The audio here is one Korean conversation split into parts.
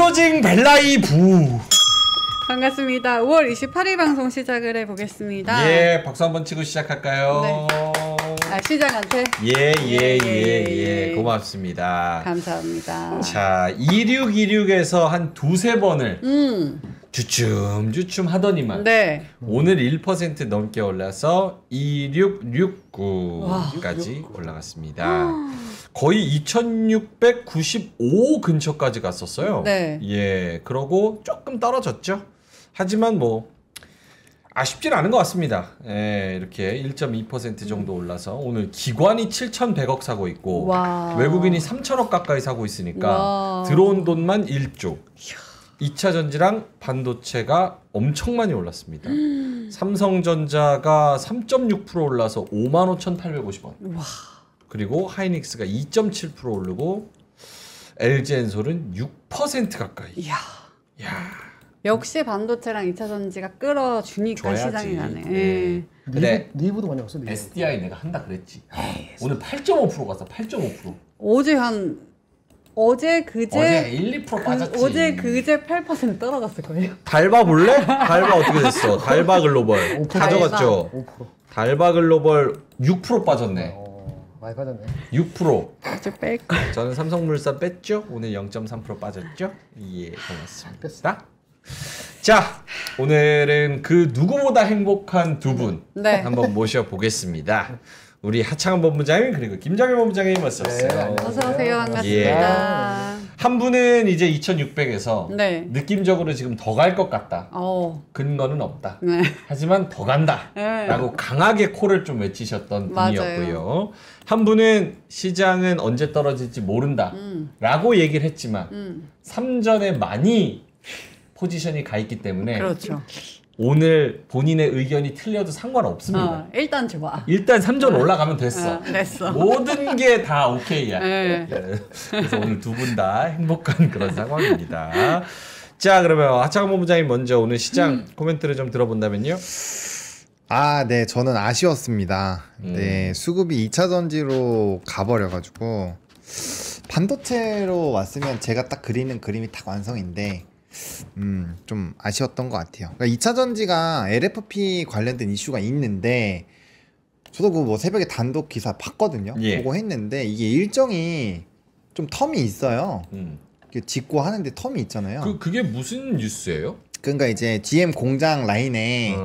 클로징 벨라이 부. 반갑습니다. 5월 28일 방송 시작을 해보겠습니다. 예, 박수 한번 치고 시작할까요? 네. 아, 시장한테? 예. 고맙습니다. 감사합니다. 자, 2626에서 한 두세 번을 주춤 하더니만 네. 오늘 1% 넘게 올라서 2669까지 올라갔습니다. 거의 2695 근처까지 갔었어요. 네. 예, 그러고 조금 떨어졌죠. 하지만 뭐 아쉽진 않은 것 같습니다. 예, 이렇게 1.2% 정도 올라서 오늘 기관이 7,100억 사고 있고 와. 외국인이 3,000억 가까이 사고 있으니까 와. 들어온 돈만 1조. 2차 전지랑 반도체가 엄청 많이 올랐습니다. 삼성전자가 3.6% 올라서 55,850원. 와. 그리고 하이닉스가 2.7% 오르고 LG엔솔은 6% 가까이. 이야. 야. 역시 반도체랑 2차 전지가 끌어주니까 줘야지. 시장이 가네. 네. 예. 근데 리브도 많이 왔어. SDI 내가 한다 그랬지. 오늘 8.5% 갔어. 8.5%. 어제 그제 어제 1, 2% 빠졌지. 어제 그제 8% 떨어졌을 거예요. 달바 볼래? 달바 어떻게 됐어? 달바 글로벌 5%. 가져갔죠. 5%. 달바 글로벌 6% 빠졌네. 많이 빠졌네. 6%. 아주 뺄 걸. 저는 삼성물산 뺐죠. 오늘 0.3% 빠졌죠. 예, 고맙습니다. 자, 오늘은 그 누구보다 행복한 두 분 네. 한번 모셔보겠습니다. 우리 하창원 본부장님 그리고 김정일 본부장님 어서 오세요. 네, 어서 오세요. 반갑습니다. 예. 한 분은 이제 2600에서 네. 느낌적으로 지금 더 갈 것 같다. 근거는 없다. 네. 하지만 더 간다. 네. 라고 강하게 콜을 좀 외치셨던 맞아요. 분이었고요. 한 분은 시장은 언제 떨어질지 모른다. 라고 얘기를 했지만 삼전에 많이 포지션이 가 있기 때문에 그렇죠. 오늘 본인의 의견이 틀려도 상관없습니다. 일단 좋아. 일단 3전 올라가면 됐어. 됐어. 모든 게 다 오케이야. 네. 그래서 오늘 두 분 다 행복한 그런 상황입니다. 자, 그러면 하창원 본부장님 먼저 오늘 시장 코멘트를 좀 들어본다면요. 네, 저는 아쉬웠습니다. 네, 수급이 2차 전지로 가버려가지고 반도체로 왔으면 제가 딱 그리는 그림이 딱 완성인데 좀 아쉬웠던 것 같아요. 그러니까 2차 전지가 LFP 관련된 이슈가 있는데 저도 그 뭐 새벽에 단독 기사 봤거든요. 예. 보고 했는데 이게 일정이 좀 텀이 있어요. 짓고 하는데 텀이 있잖아요. 그게 무슨 뉴스예요? 그러니까 이제 GM 공장 라인에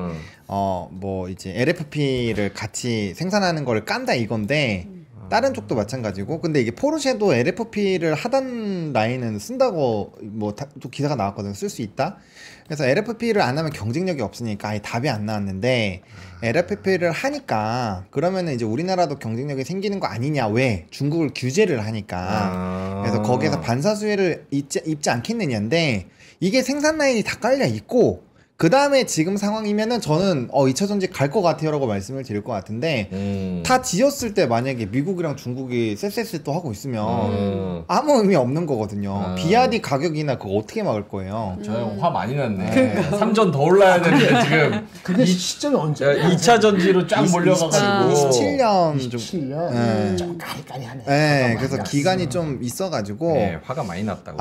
뭐 이제 LFP를 같이 생산하는 거를 깐다 이건데 다른 쪽도 마찬가지고 근데 이게 포르쉐도 LFP를 하단 라인은 쓴다고 뭐 또 기사가 나왔거든요. 쓸 수 있다. 그래서 LFP를 안 하면 경쟁력이 없으니까 아예 답이 안 나왔는데 LFP를 하니까 그러면은 이제 우리나라도 경쟁력이 생기는 거 아니냐. 왜? 중국을 규제를 하니까. 그래서 거기에서 반사수혜를 입지 않겠느냐인데 이게 생산 라인이 다 깔려 있고 그 다음에 지금 상황이면은 저는 2차 전지 갈 것 같아요 라고 말씀을 드릴 것 같은데 다 지었을 때 만약에 미국이랑 중국이 쎄쎄쎄 또 하고 있으면 아무 의미 없는 거거든요. 비아디 가격이나 그거 어떻게 막을 거예요? 저 형 화 많이 났네. 3전 더 올라야 되는데 지금 그게 시점이 언제야? 2차 전지로 쫙 몰려가가지고 27년 27년 좀 까리까리하네. 네, 그래서 기간이 좀 있어가지고 네, 화가 많이 났다고.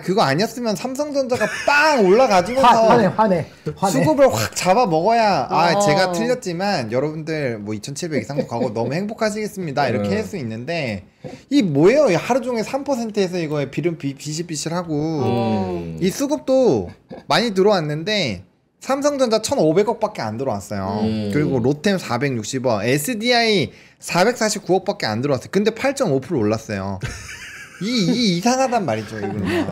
그거 아니었으면 삼성전자가 빵 올라가지고서 화내. 수급을 확 잡아 먹어야 제가 틀렸지만 여러분들 뭐 2700 이상도 가고 너무 행복하시겠습니다 이렇게 할 수 있는데 이 뭐예요? 이 하루 종일 3%에서 이거에 비실비실하고 이 수급도 많이 들어왔는데 삼성전자 1,500억밖에 안 들어왔어요. 그리고 로템 460억, SDI 449억밖에 안 들어왔어요. 근데 8.5% 올랐어요. 이 이상하단 말이죠, 이거는.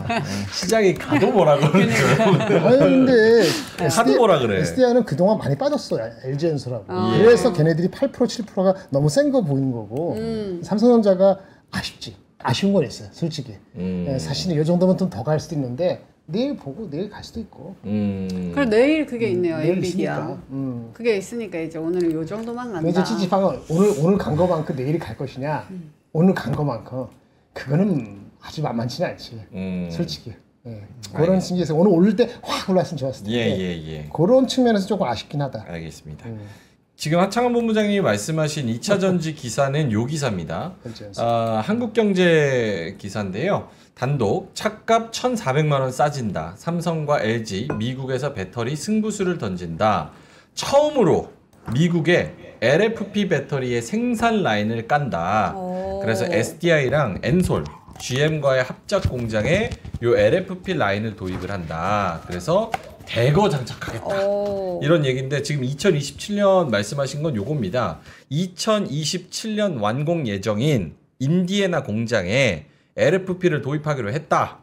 시장이 가도 뭐라 그러는 거예요. 아니 근데 하도 뭐라 그래. SDI는 그동안 많이 빠졌어. LG엔솔하고. 그래서 걔네들이 8% 7%가 너무 센 거 보이는 거고 삼성전자가 아쉬운 건 있어요, 솔직히. 사실은 이 정도면 좀 더 갈 수도 있는데 내일 보고 내일 갈 수도 있고. 그럼 내일 그게 있네요. 내일 엔비디아. 있으니까. 그게 있으니까 이제 오늘은 요 정도만 간다. 이제 찌찌방은 오늘 간 거만큼 내일이 갈 것이냐. 오늘 간 거만큼 그거는 아주 만만치는 않지. 솔직히. 그런 측면에서 오늘 올릴 때 확 올랐으면 좋았을 텐데. 예. 그런 측면에서 조금 아쉽긴 하다. 알겠습니다. 지금 하창원 본부장님이 말씀하신 2차 전지 기사는 요 기사입니다. 한국경제 기사인데요. 단독 차값 1,400만 원 싸진다. 삼성과 LG 미국에서 배터리 승부수를 던진다. 처음으로 미국에 LFP 배터리의 생산 라인을 깐다. 그래서 SDI랑 엔솔, GM과의 합작 공장에 요 LFP 라인을 도입을 한다. 그래서 대거 장착하겠다. 이런 얘기인데 지금 2027년 말씀하신 건 요겁니다. 2027년 완공 예정인 인디애나 공장에 LFP를 도입하기로 했다.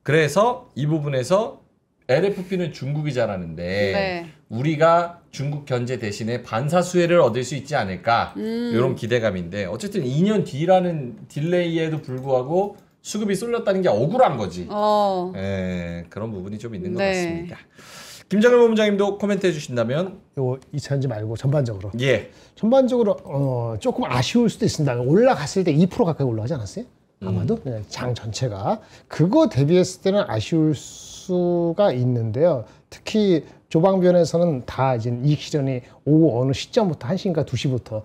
그래서 이 부분에서 LFP는 중국이 잘하는데 네. 우리가 중국 견제 대신에 반사 수혜를 얻을 수 있지 않을까 이런 기대감인데 어쨌든 2년 뒤라는 딜레이에도 불구하고 수급이 쏠렸다는 게 억울한 거지. 예, 그런 부분이 좀 있는 것 같습니다. 김정일 본부장님도 코멘트 해주신다면 요 2차전지 말고 전반적으로. 예. 전반적으로 조금 아쉬울 수도 있습니다. 올라갔을 때 2% 가까이 올라가지 않았어요? 아마도 장 전체가 그거 대비했을 때는 아쉬울 수가 있는데요. 특히 조방변에서는 다 이제 이익 실현이 오후 어느 시점부터 1시인가 2시부터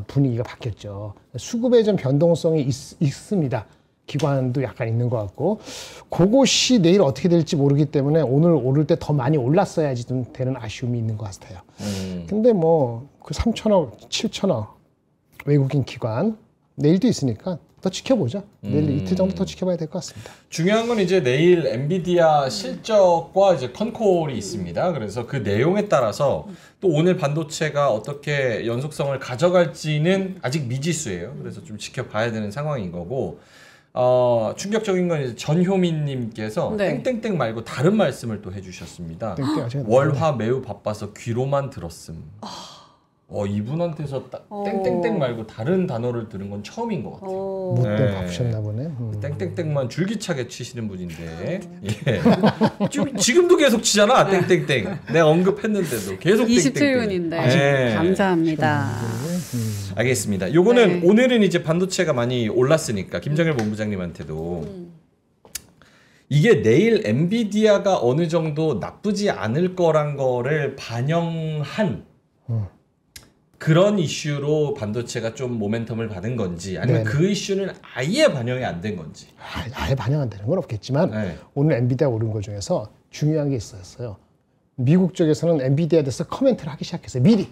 분위기가 바뀌었죠. 수급에 좀 변동성이 있습니다. 기관도 약간 있는 것 같고 그것이 내일 어떻게 될지 모르기 때문에 오늘 오를 때 더 많이 올랐어야지 좀 되는 아쉬움이 있는 것 같아요. 근데 뭐 그 3천억, 7천억 외국인 기관 내일도 있으니까 더 지켜보자. 내일 이틀 정도 더 지켜봐야 될 것 같습니다. 중요한 건 이제 내일 엔비디아 실적과 이제 컨콜이 있습니다. 그래서 그 내용에 따라서 또 오늘 반도체가 어떻게 연속성을 가져갈지는 아직 미지수예요. 그래서 좀 지켜봐야 되는 상황인 거고 충격적인 건 이제 전효민님께서 네. 땡땡땡 말고 다른 말씀을 또 해주셨습니다. 땡땡 월화 매우 바빠서 귀로만 들었음. 이분한테서 땡땡땡 말고 다른 단어를 들은 건 처음인 것 같아요. 못된 바쁘셨나 보네. 땡땡땡만 줄기차게 치시는 분인데 예. 지금도 계속 치잖아. 땡땡땡. 내가 언급했는데도 계속 27분인데 네. 감사합니다. 알겠습니다. 요거는 네. 오늘은 이제 반도체가 많이 올랐으니까 김정일 본부장님한테도 이게 내일 엔비디아가 어느 정도 나쁘지 않을 거란 거를 반영한 그런 이슈로 반도체가 좀 모멘텀을 받은 건지 아니면 네네. 그 이슈는 아예 반영이 안 된 건지. 아예 반영 안 되는 건 없겠지만 네. 오늘 엔비디아 오른 것 중에서 중요한 게 있었어요. 미국 쪽에서는 엔비디아에 대해서 코멘트를 하기 시작했어요. 미리.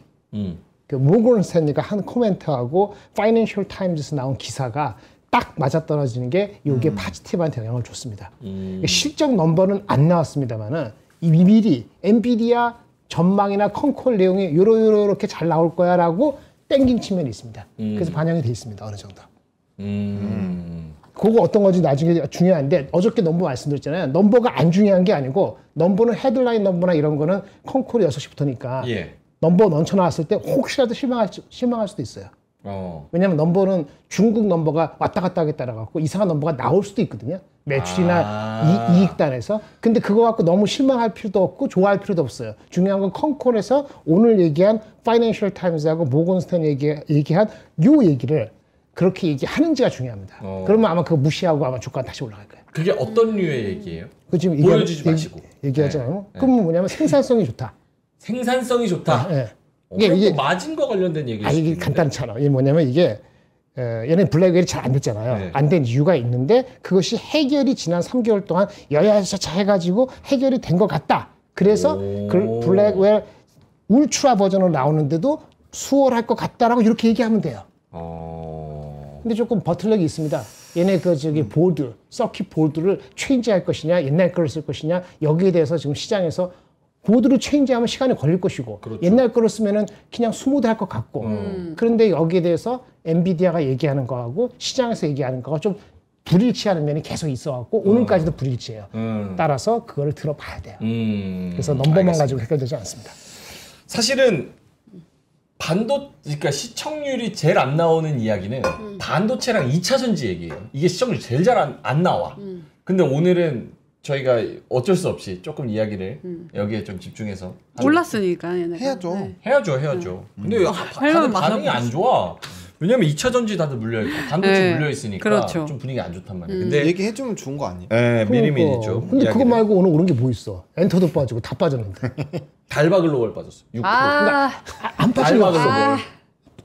그 모건 스탠리가 한 코멘트하고 파이낸셜 타임즈에서 나온 기사가 딱 맞아떨어지는 게 이게 파지티브한테 영향을 줬습니다. 실적 넘버는 안 나왔습니다만은 미리 엔비디아 전망이나 컨콜 내용이 요렇게 잘 나올 거야라고 땡긴 측면이 있습니다. 그래서 반영이 돼 있습니다. 어느 정도. 그거 어떤 건지 나중에 중요한데 어저께 넘버 말씀드렸잖아요. 넘버가 안 중요한 게 아니고 넘버는 헤드라인 넘버나 이런 거는 컨콜이 6시부터니까 예. 넘버 넘쳐나왔을 때 혹시라도 실망할 수도 있어요. 왜냐하면 넘버는 중국 넘버가 왔다 갔다 하게 따라갖고 이상한 넘버가 나올 수도 있거든요. 매출이나 이익단에서. 근데 그거 갖고 너무 실망할 필요도 없고 좋아할 필요도 없어요. 중요한 건 컨콜에서 오늘 얘기한 파이낸셜 타임즈하고 모건 스탠 얘기한 요 얘기를 그렇게 얘기하는지가 중요합니다. 그러면 아마 그거 무시하고 아마 주가는 다시 올라갈 거예요. 그게 어떤 류의 얘기예요? 그 지금 보여주지 마시고. 얘기하잖아요. 네. 그럼 뭐냐면 생산성이 좋다. 생산성이 좋다. 네. 이게 마진과 관련된 얘기일 수도 이게 있는데. 간단찮아. 이게 뭐냐면 이게 얘는 블랙웰이 잘 안 됐잖아요. 네. 안 된 이유가 있는데 그것이 해결이 지난 3개월 동안 여야자차 해가지고 해결이 된 것 같다. 그래서 그 블랙웰 울트라 버전으로 나오는데도 수월할 것 같다라고 이렇게 얘기하면 돼요. 근데 조금 버틀력이 있습니다. 얘네 보드, 서킷 보드를 체인지할 것이냐, 옛날 거를 쓸 것이냐, 여기에 대해서 지금 시장에서 보드를 체인지하면 시간이 걸릴 것이고 그렇죠. 옛날 거로 쓰면은 그냥 스무드할 것 같고 그런데 여기에 대해서 엔비디아가 얘기하는 거하고 시장에서 얘기하는 거가 좀 불일치하는 면이 계속 있어갖고 오늘까지도 불일치해요. 따라서 그거를 들어봐야 돼요. 그래서 넘버만 알겠습니다. 가지고 해결되지 않습니다. 사실은 그러니까 시청률이 제일 안 나오는 이야기는 반도체랑 2차 전지 얘기예요. 이게 시청률이 제일 잘 안 나와. 근데 오늘은 저희가 어쩔 수 없이 조금 이야기를 여기에 좀 집중해서 올랐으니까 얘네가. 해야죠. 네. 해야죠. 근데 다들 반응이 안 좋아. 왜냐면 2차 전지 다들 물려있고 반도체 네, 물려있으니까 그렇죠. 좀 분위기 안 좋단 말이에요. 근데 얘기해주면 좋은 거 아니에요? 네, 미리미리 그러니까. 좀 근데 그거 이야기를. 말고 오늘 오른 게 뭐 있어? 엔터도 빠지고 다 빠졌는데. 달바글로벌 빠졌어. 6%. 안 빠진 거 없어.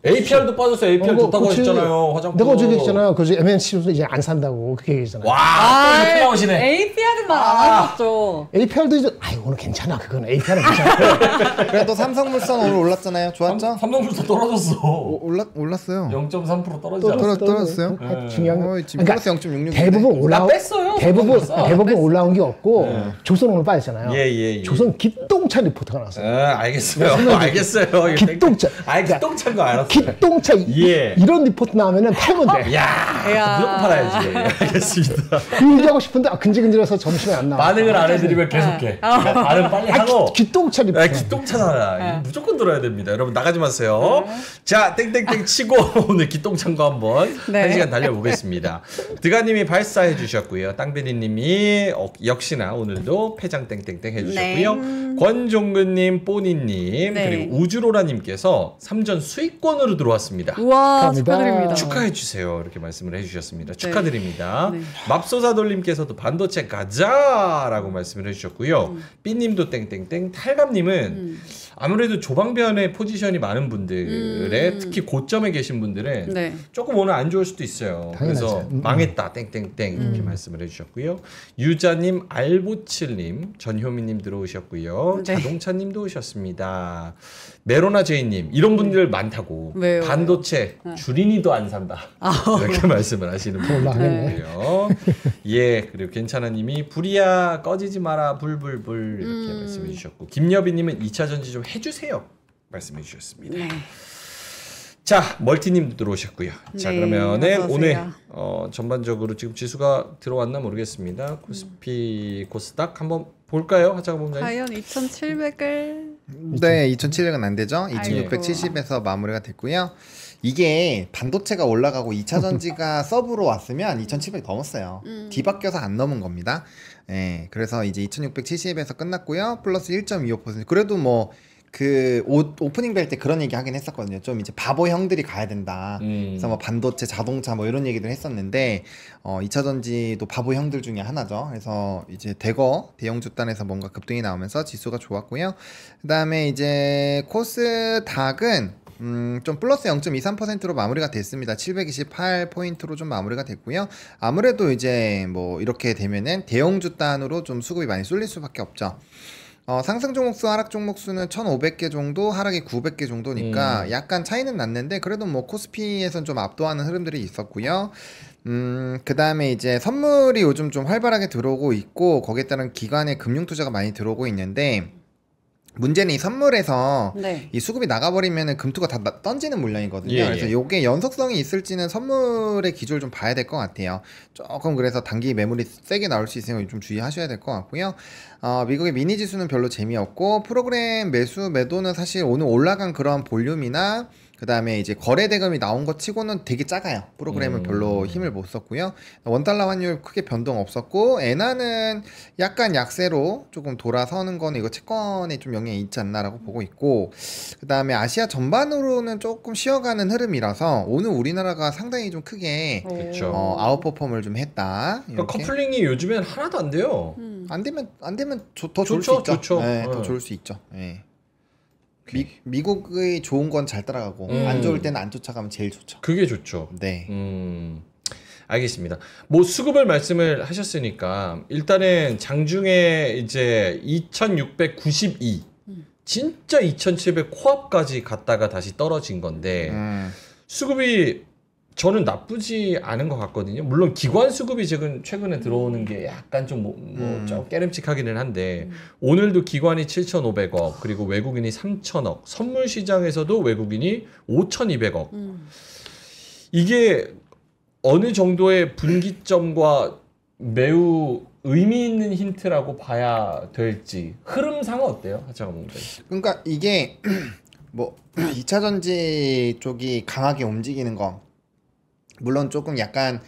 APR도 빠졌어. APR 좋다고 하셨잖아요. 화장품. 내가 어제 얘기했잖아. 그래서 MNC도 이제 안 산다고 그렇게 얘기했잖아. 와, 또 이렇게 나오시네. APR은 말 안 하셨죠. APR도 이제 오늘 괜찮아. 그건 APR은 괜찮아. 그래도 삼성물산 오늘 올랐잖아요. 좋았죠? 삼성물산 떨어졌어. 올랐어요. 0.3% 떨어지지 않았어. 떨어졌어요? 중요한 거. 지금 플러스 0.66. 대부분 나 뺐어요. 대부분 올라온 게 없고 조선 오늘 빠졌잖아요. 예. 조선 기똥차 리포트가 나왔어요. 알겠어요. 알겠어요. 기똥차. 기똥차인 거 알았어요. 기똥차 예. 이런 리포트 나오면은 팔면 돼. 야, 무조건 팔아야지. 알겠습니다. 그 얘기하고 싶은데 근질근질해서 점심에 안 나와. 반응을 안 해드리면 계속해. 반응 빨리 하고. 기똥차 리포트. 기똥차잖아. 무조건 들어야 됩니다. 여러분 나가지 마세요. 자, 땡땡땡 치고 오늘 기똥찬 거 한번 네. 1시간 달려보겠습니다. 드가님이 발사해 주셨고요. 땅비리님이 역시나 오늘도 폐장 땡땡땡 해주셨고요. 권종근님, 뽀니님 네. 그리고 우주로라님께서 3전 수익권으로 들어왔습니다. 우와, 축하합니다. 축하드립니다. 축하해 주세요. 이렇게 말씀을 해주셨습니다. 축하드립니다. 네. 맙소사돌님께서도 반도체 가자라고 말씀을 해주셨고요. 삐님도 땡땡땡. 탈감님은 아무래도 조방변에 포지션이 많은 분들의 특히 고점에 계신 분들은 네. 조금 오늘 안 좋을 수도 있어요. 그래서 당연하죠. 망했다 땡땡땡 이렇게 말씀을 해주셨고요. 유자님, 알보칠님, 전효미님 들어오셨고요. 네. 자동차님도 오셨습니다. 메로나 제이님 이런 분들 많다고. 왜요? 반도체 주린이도 안 산다. 이렇게 말씀을 하시는 분들이고요. 예, 그리고 괜찮아님이 불이야 꺼지지 마라 불불불 이렇게 말씀해 주셨고 김여비님은 2차 전지 좀 해주세요 말씀해 주셨습니다. 네. 자, 멀티님도 들어오셨고요. 자, 네, 그러면은 어서 오늘 오세요. 전반적으로 지금 지수가 들어왔나 모르겠습니다. 코스피, 코스닥 한번 볼까요, 하자가 본사님? 과연 2,700을 네, 2,700은 안 되죠. 2,670에서 마무리가 됐고요. 이게 반도체가 올라가고 2차 전지가 서브로 왔으면 2,700 넘었어요. 뒤바뀌어서 안 넘은 겁니다. 예, 그래서 이제 2,670에서 끝났고요. 플러스 1.25%. 그래도 뭐 그 오프닝 벨 때 그런 얘기 하긴 했었거든요. 좀 이제 바보 형들이 가야 된다. 그래서 뭐 반도체, 자동차 뭐 이런 얘기들 했었는데 2차 전지도 바보 형들 중에 하나죠. 그래서 이제 대형 주단에서 뭔가 급등이 나오면서 지수가 좋았고요. 그다음에 이제 코스닥은 좀 플러스 0.23%로 마무리가 됐습니다. 728포인트로 좀 마무리가 됐고요. 아무래도 이제 뭐 이렇게 되면은 대형 주단으로 좀 수급이 많이 쏠릴 수밖에 없죠. 상승 종목수, 하락 종목수는 1,500개 정도, 하락이 900개 정도니까 약간 차이는 났는데 그래도 뭐 코스피에선 좀 압도하는 흐름들이 있었고요. 그 다음에 이제 선물이 요즘 좀 활발하게 들어오고 있고 거기에 따른 기관의 금융 투자가 많이 들어오고 있는데 문제는 이 선물에서 네. 이 수급이 나가버리면 금투가 다 던지는 물량이거든요. 예, 그래서 예. 이게 연속성이 있을지는 선물의 기조를 좀 봐야 될 것 같아요. 조금 그래서 단기 매물이 세게 나올 수 있으니까 좀 주의하셔야 될 것 같고요. 미국의 미니 지수는 별로 재미없고 프로그램 매수 매도는 사실 오늘 올라간 그런 볼륨이나 그 다음에 이제 거래 대금이 나온 것 치고는 되게 작아요. 프로그램은 별로 힘을 못 썼고요. 원달러 환율 크게 변동 없었고 엔화는 약간 약세로 조금 돌아서는 거는 이거 채권에 좀 영향이 있지 않나라고 보고 있고 그 다음에 아시아 전반으로는 조금 쉬어가는 흐름이라서 오늘 우리나라가 상당히 좀 크게 그렇죠. 아웃퍼폼을 좀 했다. 그러니까 이렇게. 커플링이 요즘엔 하나도 안 돼요. 안 되면 더 좋을 좋죠, 수 있죠. 좋죠. 네, 더 네. 좋을 수 있죠. 네. 미국의 좋은 건 잘 따라가고 안 좋을 때는 안 쫓아가면 제일 좋죠. 그게 좋죠. 네. 알겠습니다. 뭐 수급을 말씀을 하셨으니까 일단은 장중에 이제 2,692 진짜 2,700 코앞까지 갔다가 다시 떨어진 건데 수급이 저는 나쁘지 않은 것 같거든요. 물론 기관 수급이 지금 최근에 들어오는 게 약간 좀 깨름칙하기는 한데 오늘도 기관이 7,500억 그리고 외국인이 3,000억 선물 시장에서도 외국인이 5,200억 이게 어느 정도의 분기점과 매우 의미 있는 힌트라고 봐야 될지 흐름상은 어때요? 하차가 뭔가 그러니까 이게 뭐 2차 전지 쪽이 강하게 움직이는 거 물론 조금 약간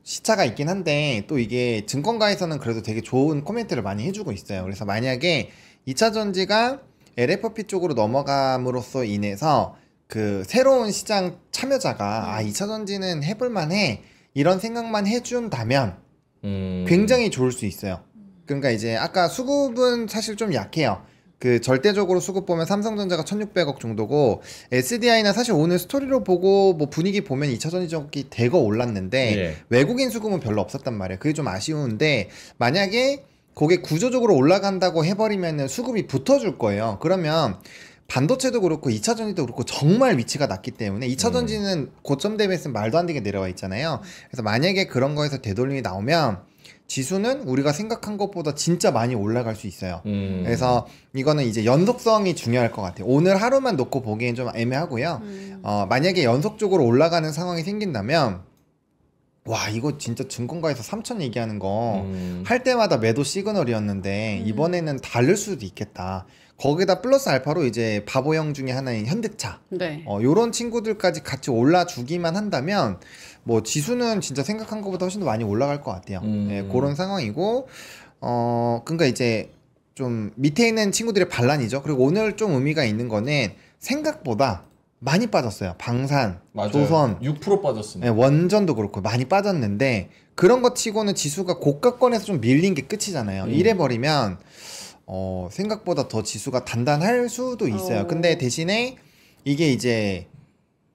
시차가 있긴 한데 또 이게 증권가에서는 그래도 되게 좋은 코멘트를 많이 해주고 있어요. 그래서 만약에 2차 전지가 LFP 쪽으로 넘어감으로써 인해서 그 새로운 시장 참여자가 2차전지는 해볼만해 이런 생각만 해준다면 굉장히 좋을 수 있어요. 그러니까 이제 아까 수급은 사실 좀 약해요. 그 절대적으로 수급 보면 삼성전자가 1600억 정도고 SDI나 사실 오늘 스토리로 보고 뭐 분위기 보면 2차전지적이 대거 올랐는데 예. 외국인 수급은 별로 없었단 말이에요. 그게 좀 아쉬운데 만약에 그게 구조적으로 올라간다고 해버리면 수급이 붙어줄 거예요. 그러면 반도체도 그렇고 2차전지도 그렇고 정말 위치가 낮기 때문에 2차전지는 고점 대비해서 말도 안 되게 내려와 있잖아요. 그래서 만약에 그런 거에서 되돌림이 나오면 지수는 우리가 생각한 것보다 진짜 많이 올라갈 수 있어요. 그래서 이거는 이제 연속성이 중요할 것 같아요. 오늘 하루만 놓고 보기엔 좀 애매하고요. 만약에 연속적으로 올라가는 상황이 생긴다면 와 이거 진짜 증권가에서 3천 얘기하는 거 할 때마다 매도 시그널이었는데 이번에는 다를 수도 있겠다. 거기다 플러스 알파로 이제 바보형 중에 하나인 현대차 네. 요런 친구들까지 같이 올라주기만 한다면 뭐 지수는 진짜 생각한 것보다 훨씬 더 많이 올라갈 것 같아요. 네, 그런 상황이고 그러니까 이제 좀 밑에 있는 친구들의 반란이죠. 그리고 오늘 좀 의미가 있는 거는 생각보다 많이 빠졌어요. 방산, 맞아요. 조선 6% 빠졌습니다. 네, 원전도 그렇고 많이 빠졌는데 그런 것 치고는 지수가 고가권에서 좀 밀린 게 끝이잖아요. 이래버리면 생각보다 더 지수가 단단할 수도 있어요. 근데 대신에 이게 이제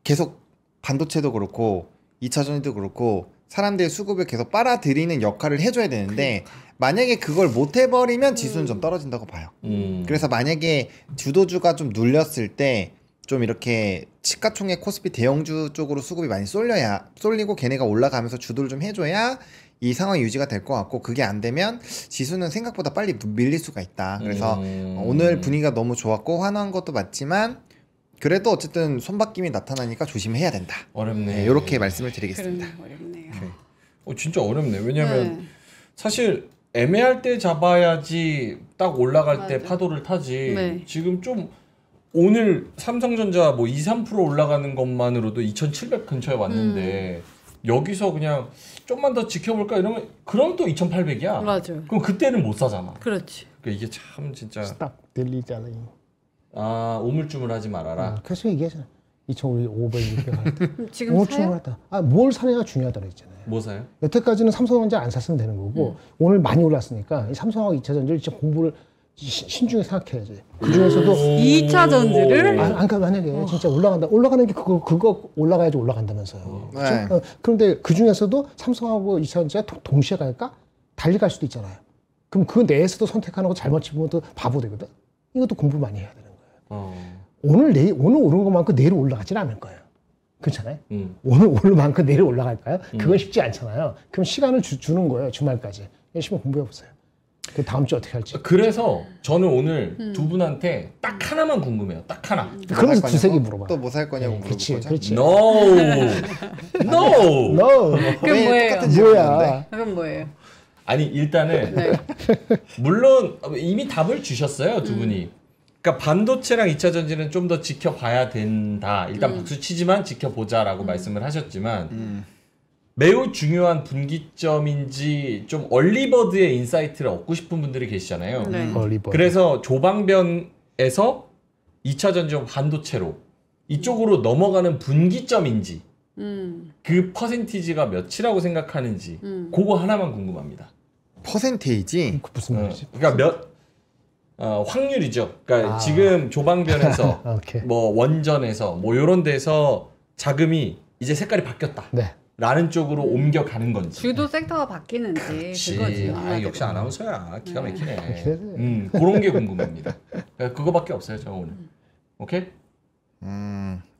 계속 반도체도 그렇고 2차전지도 그렇고 사람들의 수급을 계속 빨아들이는 역할을 해줘야 되는데 만약에 그걸 못 해버리면 지수는 좀 떨어진다고 봐요. 그래서 만약에 주도주가 좀 눌렸을 때 좀 이렇게 시가총액 코스피 대형주 쪽으로 수급이 많이 쏠리고 걔네가 올라가면서 주도를 좀 해줘야 이 상황이 유지가 될 것 같고 그게 안 되면 지수는 생각보다 빨리 밀릴 수가 있다. 그래서 오늘 분위기가 너무 좋았고 환호한 것도 맞지만 그래도 어쨌든 손바뀜이 나타나니까 조심해야 된다. 어렵네. 네, 이렇게 말씀을 드리겠습니다. 어렵네요. 진짜 어렵네. 왜냐면 네. 사실 애매할 때 잡아야지 딱 올라갈 때 맞아. 파도를 타지. 네. 지금 좀 오늘 삼성전자 뭐 2, 3% 올라가는 것만으로도 2,700 근처에 왔는데 여기서 그냥 좀만 더 지켜볼까 이러면 그럼 또 2,800이야. 맞아. 그럼 그때는 못 사잖아. 그렇지. 그러니까 이게 참 진짜 스탑 들리잖아요. 우물쭈물 하지 말아라. 그래서 얘기하잖아. 2,500, 600 할 때. 지금 우물쭈물 사요? 했다. 뭘 사느냐가 중요하다고 했잖아요. 뭐 사요? 여태까지는 삼성전자 안 샀으면 되는 거고 오늘 많이 올랐으니까 이 삼성하고 2차전지를 진짜 공부를 신중히 생각해야지. 그 중에서도 2차 전지를 그러니까 만약에 진짜 올라가는 게 그거 올라가야지 올라간다면서요. 네. 그렇죠? 그런데 그 중에서도 삼성하고 2차전지가 동시에 갈까? 달리 갈 수도 있잖아요. 그럼 그 내에서도 선택하는 거 잘못 집으면 또 바보 되거든. 이것도 공부 많이 해야 되는 거예요. 오늘 오른 것만큼 내일 올라가지는 않을 거예요. 그렇잖아요. 오늘 오늘만큼 내일 올라갈까요? 그건 쉽지 않잖아요. 그럼 시간을 주는 거예요. 주말까지. 열심히 공부해 보세요. 그 다음 주 어떻게 할지. 그래서 저는 오늘 두 분한테 딱 하나만 궁금해요. 딱 하나. 그러면서 두세 개 물어봐. 또 뭐 살 거냐고 물어볼 그렇지, 거죠? 그렇지. No, no. No. 그럼 뭐예요? 똑같은 질문인데? 뭐야? 그럼 뭐예요? 아니 일단은 네. 물론 이미 답을 주셨어요 두 분이. 그러니까 반도체랑 2차 전지는 좀 더 지켜봐야 된다. 일단 박수 치지만 지켜보자라고 말씀을 하셨지만 매우 중요한 분기점인지 좀 얼리버드의 인사이트를 얻고 싶은 분들이 계시잖아요. 네. 얼리버. 그래서 조방변에서 2차 전지와 반도체로 이쪽으로 넘어가는 분기점인지 그 퍼센티지가 몇이라고 생각하는지 그거 하나만 궁금합니다. 퍼센테이지? 그 무슨 말이지? 그러니까 확률이죠. 그러니까 아. 지금 조방변에서 오케이. 뭐 원전에서 뭐 이런 데서 자금이 이제 색깔이 바뀌었다. 네. 라는 쪽으로 옮겨가는 건지. 주도 섹터가 바뀌는지 그거지. 역시 아나운서야. 기가 막히네. 그래. 그런 게 궁금합니다. 그거밖에 없어요, 저 오늘. 오케이?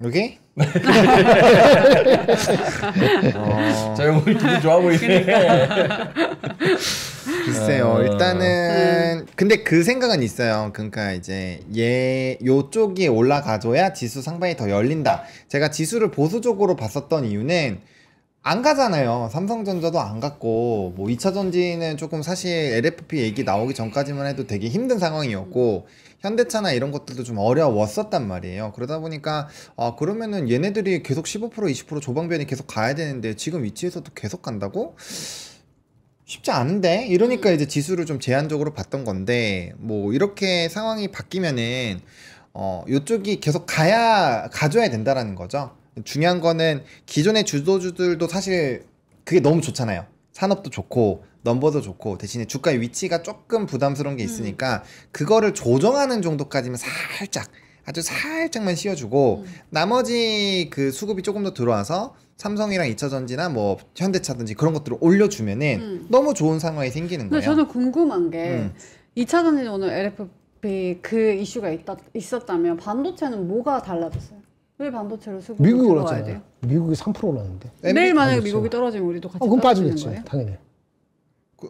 여기? 자, 오늘 기분 좋아 보이네. 글쎄요. 일단은 근데 그 생각은 있어요. 그러니까 이제 요쪽이 올라가줘야 지수 상방이 더 열린다. 제가 지수를 보수적으로 봤었던 이유는 안 가잖아요. 삼성전자도 안 갔고 뭐 2차전지는 조금 사실 LFP 얘기 나오기 전까지만 해도 되게 힘든 상황이었고 현대차나 이런 것들도 좀 어려웠었단 말이에요. 그러다 보니까 그러면은 얘네들이 계속 15% 20% 조방변이 계속 가야 되는데 지금 위치에서도 계속 간다고? 쉽지 않은데? 이러니까 이제 지수를 좀 제한적으로 봤던 건데 뭐 이렇게 상황이 바뀌면은 이쪽이 계속 가져야 된다라는 거죠. 중요한 거는 기존의 주도주들도 사실 그게 너무 좋잖아요. 산업도 좋고 넘버도 좋고 대신에 주가의 위치가 조금 부담스러운 게 있으니까 그거를 조정하는 정도까지만 살짝 아주 살짝만 씌워주고 나머지 그 수급이 조금 더 들어와서 삼성이랑 2차전지나 뭐 현대차든지 그런 것들을 올려주면은 너무 좋은 상황이 생기는 근데 거예요. 저는 궁금한 게 2차전지 오늘 LFP 그 이슈가 있었다면 반도체는 뭐가 달라졌어요? 왜 반도체로 수급이 미국이 들어와야 올랐잖아요. 돼요? 미국이 3% 올랐는데. 내일 만약에 반도체. 미국이 떨어지면 우리도 같이 그럼 떨어지는 빠지겠죠. 거예요? 당연히.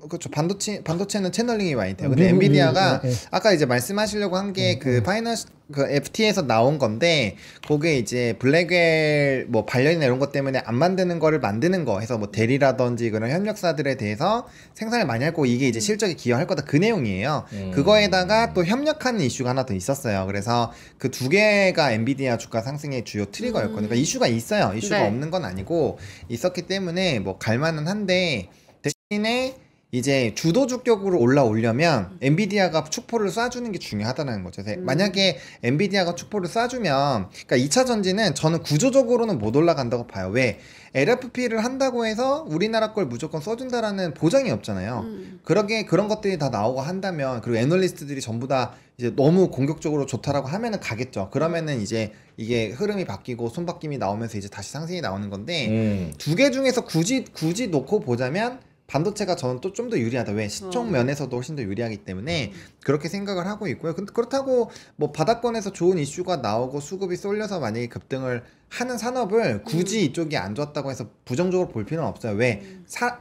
그렇죠. 반도체는 채널링이 많이 돼요. 근데 미국, 엔비디아가 미국, 아까 이제 말씀하시려고 한 게 그 파이낸스 그 FT에서 나온 건데 그게 이제 블랙웰 뭐 관련이나 이런 것 때문에 안 만드는 거를 만드는 거 해서 뭐 대리라든지 그런 협력사들에 대해서 생산을 많이 할 거고 이게 이제 실적에 기여할 거다 그 내용이에요. 그거에다가 또 협력하는 이슈가 하나 더 있었어요. 그래서 그 두 개가 엔비디아 주가 상승의 주요 트리거였거든요. 그러니까 이슈가 있어요. 이슈가 네. 없는 건 아니고 있었기 때문에 뭐 갈만은 한데 대신에 이제 주도주격으로 올라오려면 엔비디아가 축포를 쏴주는 게 중요하다는 거죠. 만약에 엔비디아가 축포를 쏴주면 그러니까 2차 전지는 저는 구조적으로는 못 올라간다고 봐요. 왜? LFP를 한다고 해서 우리나라 걸 무조건 써준다라는 보장이 없잖아요. 그런 것들이 다 나오고 한다면 그리고 애널리스트들이 전부 다 이제 너무 공격적으로 좋다라고 하면은 가겠죠. 그러면은 이제 이게 흐름이 바뀌고 손바뀜이 나오면서 이제 다시 상승이 나오는 건데 두 개 중에서 굳이 놓고 보자면 반도체가 저는 또 좀 더 유리하다. 왜? 시총 면에서도 훨씬 더 유리하기 때문에 그렇게 생각을 하고 있고요. 근데 그렇다고 뭐 바닥권에서 좋은 이슈가 나오고 수급이 쏠려서 만약에 급등을 하는 산업을 굳이 이쪽이 안 좋았다고 해서 부정적으로 볼 필요는 없어요. 왜?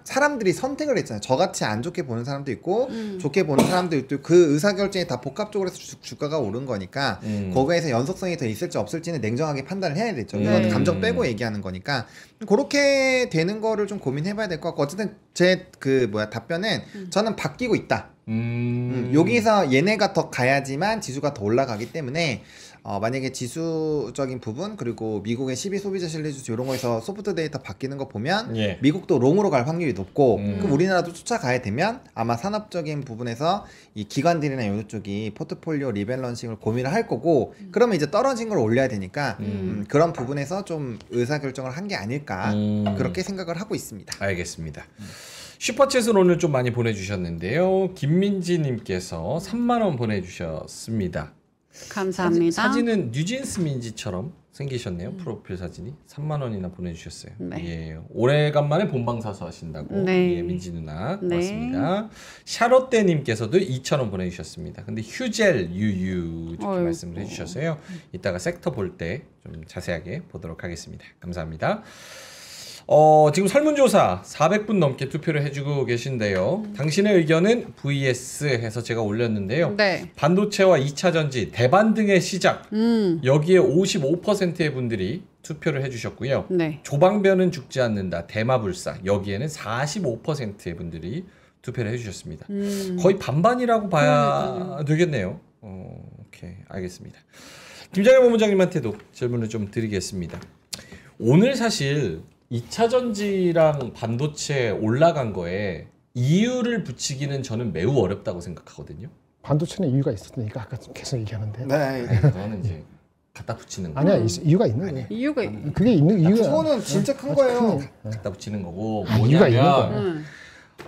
사람들이 선택을 했잖아요. 저같이 안 좋게 보는 사람도 있고 좋게 보는 사람도 있고 그 의사결정이 다 복합적으로 해서 주가가 오른 거니까 거기에서 연속성이 더 있을지 없을지는 냉정하게 판단을 해야 되죠. 네. 이건 감정 빼고 얘기하는 거니까 그렇게 되는 거를 좀 고민해봐야 될 것 같고 어쨌든 제 답변은 저는 바뀌고 있다. 여기서 얘네가 더 가야지만 지수가 더 올라가기 때문에 만약에 지수적인 부분 그리고 미국의 12 소비자 신뢰지수 이런 거에서 소프트 데이터 바뀌는 거 보면 예. 미국도 롱으로 갈 확률이 높고 그럼 우리나라도 쫓아가야 되면 아마 산업적인 부분에서 이 기관들이나 이런 쪽이 포트폴리오 리밸런싱을 고민을 할 거고 그러면 이제 떨어진 걸 올려야 되니까 그런 부분에서 좀 의사결정을 한 게 아닐까 그렇게 생각을 하고 있습니다. 알겠습니다. 슈퍼챗을 오늘 좀 많이 보내주셨는데요. 김민지님께서 3만원 보내주셨습니다. 감사합니다. 사진은 뉴진스 민지처럼 생기셨네요. 프로필 사진이 3만원이나 보내주셨어요. 네. 예, 오래간만에 본방사수 하신다고. 네. 예, 민지 누나 네. 고맙습니다. 샤롯데님께서도 2,000원 보내주셨습니다. 근데 휴젤 유유 이렇게 어이구. 말씀을 해주셔서요. 이따가 섹터 볼 때 좀 자세하게 보도록 하겠습니다. 감사합니다. 지금 설문조사 400분 넘게 투표를 해주고 계신데요. 당신의 의견은 VS 해서 제가 올렸는데요. 네. 반도체와 2차전지, 대반등의 시작 여기에 55%의 분들이 투표를 해주셨고요. 네. 조방변은 죽지 않는다, 대마불사 여기에는 45%의 분들이 투표를 해주셨습니다. 거의 반반이라고 봐야 되겠네요. 오케이, 알겠습니다. 김장현 본부장님한테도 질문을 좀 드리겠습니다. 오늘 사실 2차전지랑 반도체 올라간 거에 이유를 붙이기는 저는 매우 어렵다고 생각하거든요. 반도체는 이유가 있었으니까 아까 계속 얘기하는데. 네. 그거는 이제 갖다 붙이는 거. 아니야 이유가 있는 거예요. 이유가 그게 있는 이유가. 그거는 진짜 큰 거예요. 갖다 붙이는 거고 이유가 있는 뭐냐면 거야.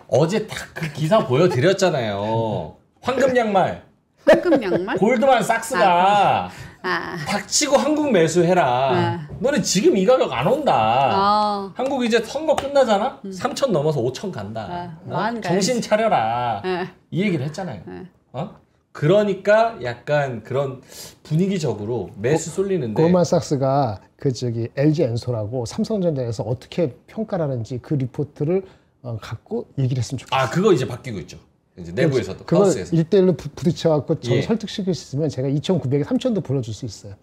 어제 딱 그 기사 보여드렸잖아요. 황금 양말, 황금 양말? 골드만 삭스가 닥치고 한국 매수해라. 너네 지금 이 가격 안 온다. 한국 이제 선거 끝나잖아? 3천 넘어서 5천 간다. 만 정신 차려라. 이 얘기를 했잖아요. 그러니까 약간 그런 분위기적으로 매수 쏠리는데 골만삭스가 그 저기 LG 엔솔하고 삼성전자에서 어떻게 평가를 하는지 그 리포트를 갖고 얘기를 했으면 좋겠어요. 그거 이제 바뀌고 있죠. 이제 내부에서도 그걸 하우스에서. 1대1로 부딪혀갖고 저를 예. 설득시킬 수 있으면 제가 2,900에 3,000도 불러줄 수 있어요.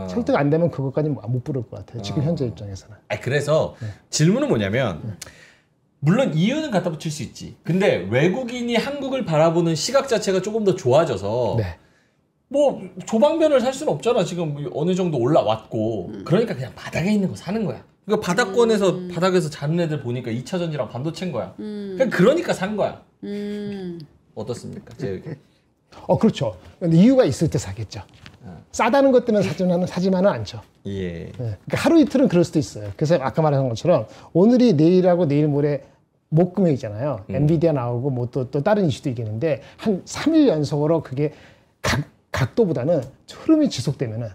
설득 안 되면 그것까지 못 부를 것 같아요. 지금 현재 입장에서는. 그래서 질문은 뭐냐면 물론 이유는 갖다 붙일 수 있지. 근데 외국인이 한국을 바라보는 시각 자체가 조금 더 좋아져서 네. 뭐 조방변을 살 수는 없잖아. 지금 어느 정도 올라왔고 그러니까 그냥 바닥에 있는 거 사는 거야. 그러니까 바닥권에서 바닥에서 자는 애들 보니까 2차전지랑 반도체인 거야. 그러니까 산 거야. 어떻습니까? 제 의견. 그렇죠. 근데 이유가 있을 때 사겠죠. 싸다는 것 때문에 사지만은 않죠. 예. 그러니까 하루 이틀은 그럴 수도 있어요. 그래서 아까 말한 것처럼 오늘이 내일하고 내일 모레 목금액이잖아요. 엔비디아 나오고 뭐 또 다른 이슈도 있겠는데 한 3일 연속으로 그게 각도보다는 흐름이 지속되면은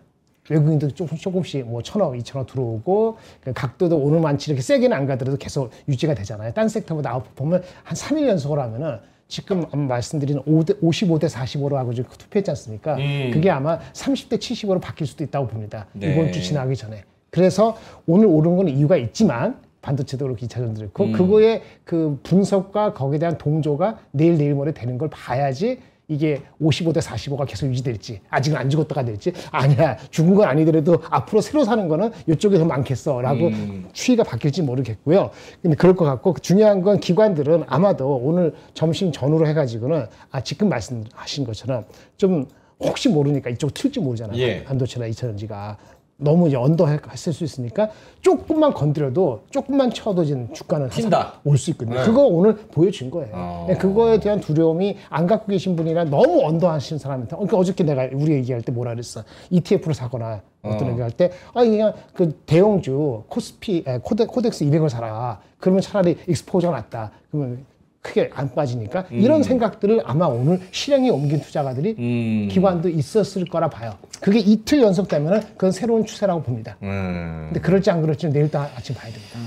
외국인도 조금씩 뭐 1,000억, 2,000억 들어오고 그 각도도 오늘만치 이렇게 세게는 안 가더라도 계속 유지가 되잖아요. 딴 섹터보다 아웃퍼폼을 한 3일 연속으로 하면은 지금 말씀드린 55대 45로 하고 지금 투표했지 않습니까? 그게 아마 30대 75로 바뀔 수도 있다고 봅니다. 네. 이번 주 지나기 전에. 그래서 오늘 오른 건 이유가 있지만 반도체도 그렇고 2차전도 그렇고 그거의 그 분석과 거기에 대한 동조가 내일 모레 되는 걸 봐야지 이게 55대 45가 계속 유지될지 아직은 안 죽었다가 될지 아니야 죽은 건 아니더라도 앞으로 새로 사는 거는 이쪽에 더 많겠어 라고 추이가 바뀔지 모르겠고요. 근데 그럴 것 같고 중요한 건 기관들은 아마도 오늘 점심 전후로 해가지고는 지금 말씀하신 것처럼 좀 혹시 모르니까 이쪽 틀지 모르잖아요. 예. 반도체나 2차전지가 너무 이제 언더했을 수 있으니까 조금만 건드려도 조금만 쳐도 지금 주가는 튄다. 올 수 있거든요. 그거 오늘 보여준 거예요. 그거에 대한 두려움이 안 갖고 계신 분이나 너무 언더하시는 사람한테 그러니까 어저께 내가 우리 얘기할 때 뭐라 그랬어. ETF를 사거나 어떤 얘기할 때 그냥 그 대형주 코스피 코덱스 200을 사라. 그러면 차라리 익스포저가 낫다. 그러면 크게 안 빠지니까 이런 생각들을 아마 오늘 실행에 옮긴 투자가들이 기관도 있었을 거라 봐요. 그게 이틀 연속되면 그건 새로운 추세라고 봅니다. 근데 그럴지 안 그럴지는 내일 아침 봐야 됩니다.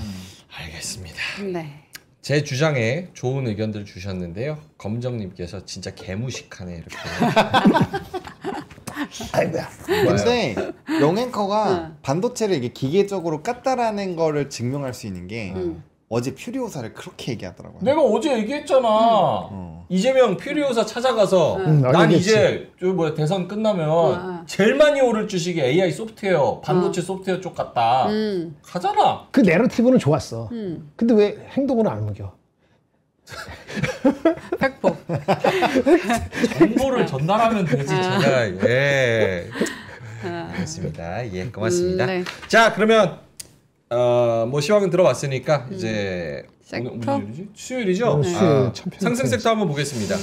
알겠습니다. 네. 제 주장에 좋은 의견들 주셨는데요. 검정님께서 진짜 개무식하네 이렇게. 아이고야. 근데 영앵커가 반도체를 이게 기계적으로 깠다라는 거를 증명할 수 있는 게 어제 퓨리오사를 그렇게 얘기하더라고요. 내가 어제 얘기했잖아. 이재명 퓨리오사 찾아가서 난 얘기했지. 이제 대선 끝나면 제일 많이 오를 주식이 AI 소프트웨어, 반도체 소프트웨어 쪽 같다. 가잖아. 그 내러티브는 좋았어. 근데 왜 행동으로 안 옮겨? 팩폭. 정보를 전달하면 되지 제가. 예. 알겠습니다. 예, 고맙습니다. 네. 자, 그러면 뭐 시황은 들어봤으니까 이제 오늘 섹터? 무슨 요일이지? 수요일이죠? 수요일 참편 상승 섹터 한번 보겠습니다.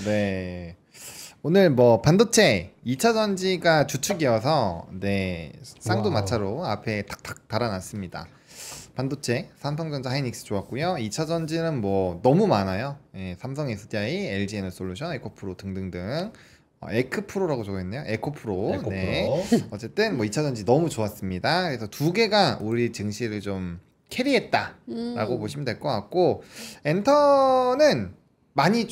네. 오늘 뭐 반도체 2차 전지가 주축이어서 네 쌍두마차로 앞에 탁탁 달아놨습니다. 반도체 삼성전자 하이닉스 좋았고요. 2차 전지는 뭐 너무 많아요. 예, 삼성 SDI, LG 에너솔루션, 에코프로 등등등. 에크프로라고 적어있네요. 에코프로. 네. 어쨌든 뭐 2차 전지 너무 좋았습니다. 그래서 두 개가 우리 증시를 좀 캐리했다라고 보시면 될 것 같고 엔터는 많이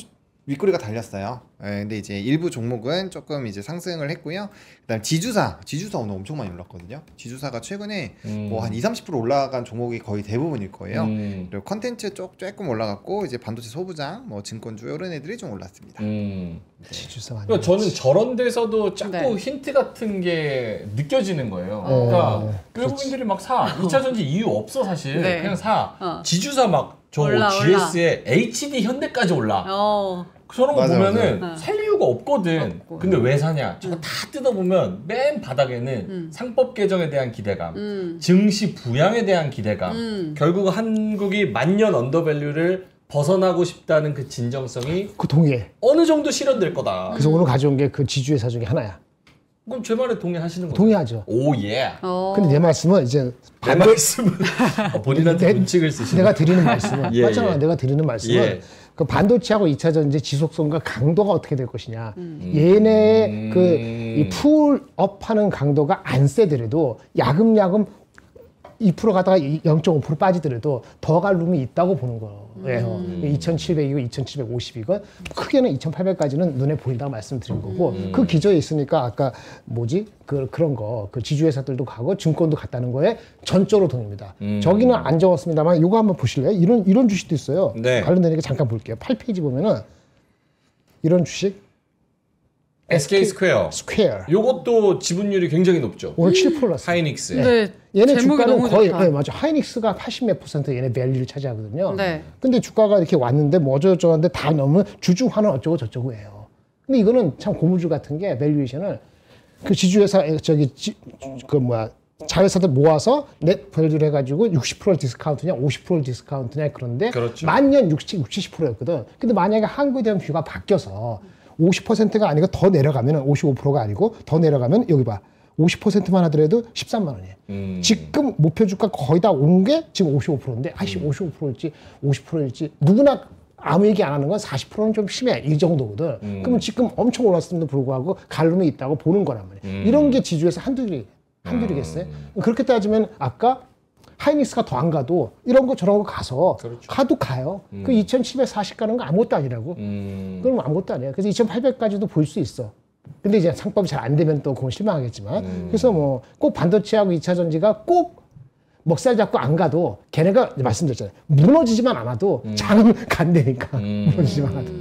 윗꼬리가 달렸어요. 네, 근데 이제 일부 종목은 조금 이제 상승을 했고요. 그다음 지주사 오늘 엄청 많이 올랐거든요. 지주사가 최근에 뭐 한 20-30% 올라간 종목이 거의 대부분일 거예요. 그리고 컨텐츠 조금 올라갔고 이제 반도체 소부장, 뭐 증권주 이런 애들이 좀 올랐습니다. 지주사 많이 그러니까 저는 저런 데서도 자꾸 네. 힌트 같은 게 느껴지는 거예요. 그러니까 외국인들이 막 사. 2차 전지 이유 없어 사실. 네. 그냥 사. 지주사 막 저 올라. GS에 HD 현대까지 올라. 저런 거 맞아, 보면은 맞아. 살 이유가 없거든. 없고. 근데 왜 사냐? 저거 다 뜯어보면 맨 바닥에는 상법 개정에 대한 기대감, 증시 부양에 대한 기대감, 결국 한국이 만년 언더밸류를 벗어나고 싶다는 그 진정성이 그 동의해. 어느 정도 실현될 거다. 그래서 오늘 가져온 게 그 지주회사 중에 하나야. 그럼 제 말에 동의하시는 거죠? 동의하죠. 오 예. 근데 내 말씀은 이제 내 말씀은 본인한테 문칙을 쓰시는. 내가 드리는 말씀은 예, 맞잖아. 예. 내가 드리는 말씀은 예. 그 반도체하고 2차 전지 지속성과 강도가 어떻게 될 것이냐. 얘네 그이 풀업하는 강도가 안 세더라도 야금야금 2% 가다가 0.5% 빠지더라도 더 갈 룸이 있다고 보는 거예요. 2,700이고 2,750이건 크게는 2,800까지는 눈에 보인다고 말씀드린 거고 그 기저에 있으니까 아까 그런 거 그 지주회사들도 가고 증권도 갔다는 거에 전적으로 동의입니다. 저기는 안 적었습니다만 이거 한번 보실래요? 이런 주식도 있어요. 네. 관련되니까 잠깐 볼게요. 8페이지 보면은 이런 주식 SK 스퀘어. 요것도 지분율이 굉장히 높죠. 오늘 7%랐어요. 하이닉스. 네. 얘네 제목이 주가는 너무 거의 좋다. 맞아. 하이닉스가 80몇 % 얘네 밸류를 차지하거든요. 네. 근데 주가가 이렇게 왔는데 뭐 어쩌고저쩌고 하는데 다 넣으면 주주환원 어쩌고 저쩌고 해요. 근데 이거는 참 고무줄 같은 게 밸류에이션을 그 지주회사 자회사들 모아서 넷 밸류를 해가지고 60% 디스카운트냐 50% 디스카운트냐 그런데 그렇죠. 만년 60, 70%였거든. 근데 만약에 한국에 대한 뷰가 바뀌어서 50%가 아니고 더 내려가면 55%가 아니고 더 내려가면 여기 봐. 50%만 하더라도 13만 원이에요. 지금 목표 주가 거의 다 온 게 지금 55%인데 아씨 55%일지 50%일지 누구나 아무 얘기 안 하는 건 40%는 좀 심해. 이 정도거든. 그럼 지금 엄청 올랐음에도 불구하고 갈름이 있다고 보는 거란 말이에요. 이런 게 지주에서 한둘이겠어요? 그렇게 따지면 아까 하이닉스가 더 안 가도 이런 거 저런 거 가서 그렇죠. 가도 가요. 그 2740 가는 거 아무것도 아니라고. 그럼 아무것도 아니야. 그래서 2800까지도 볼 수 있어. 근데 이제 상법이 잘 안 되면 또 그건 실망하겠지만. 그래서 뭐 꼭 반도체하고 2차 전지가 꼭 먹살 잡고 안 가도 걔네가 말씀드렸잖아요. 무너지지만 않아도 장은 간다니까. 무너지지만 않아도.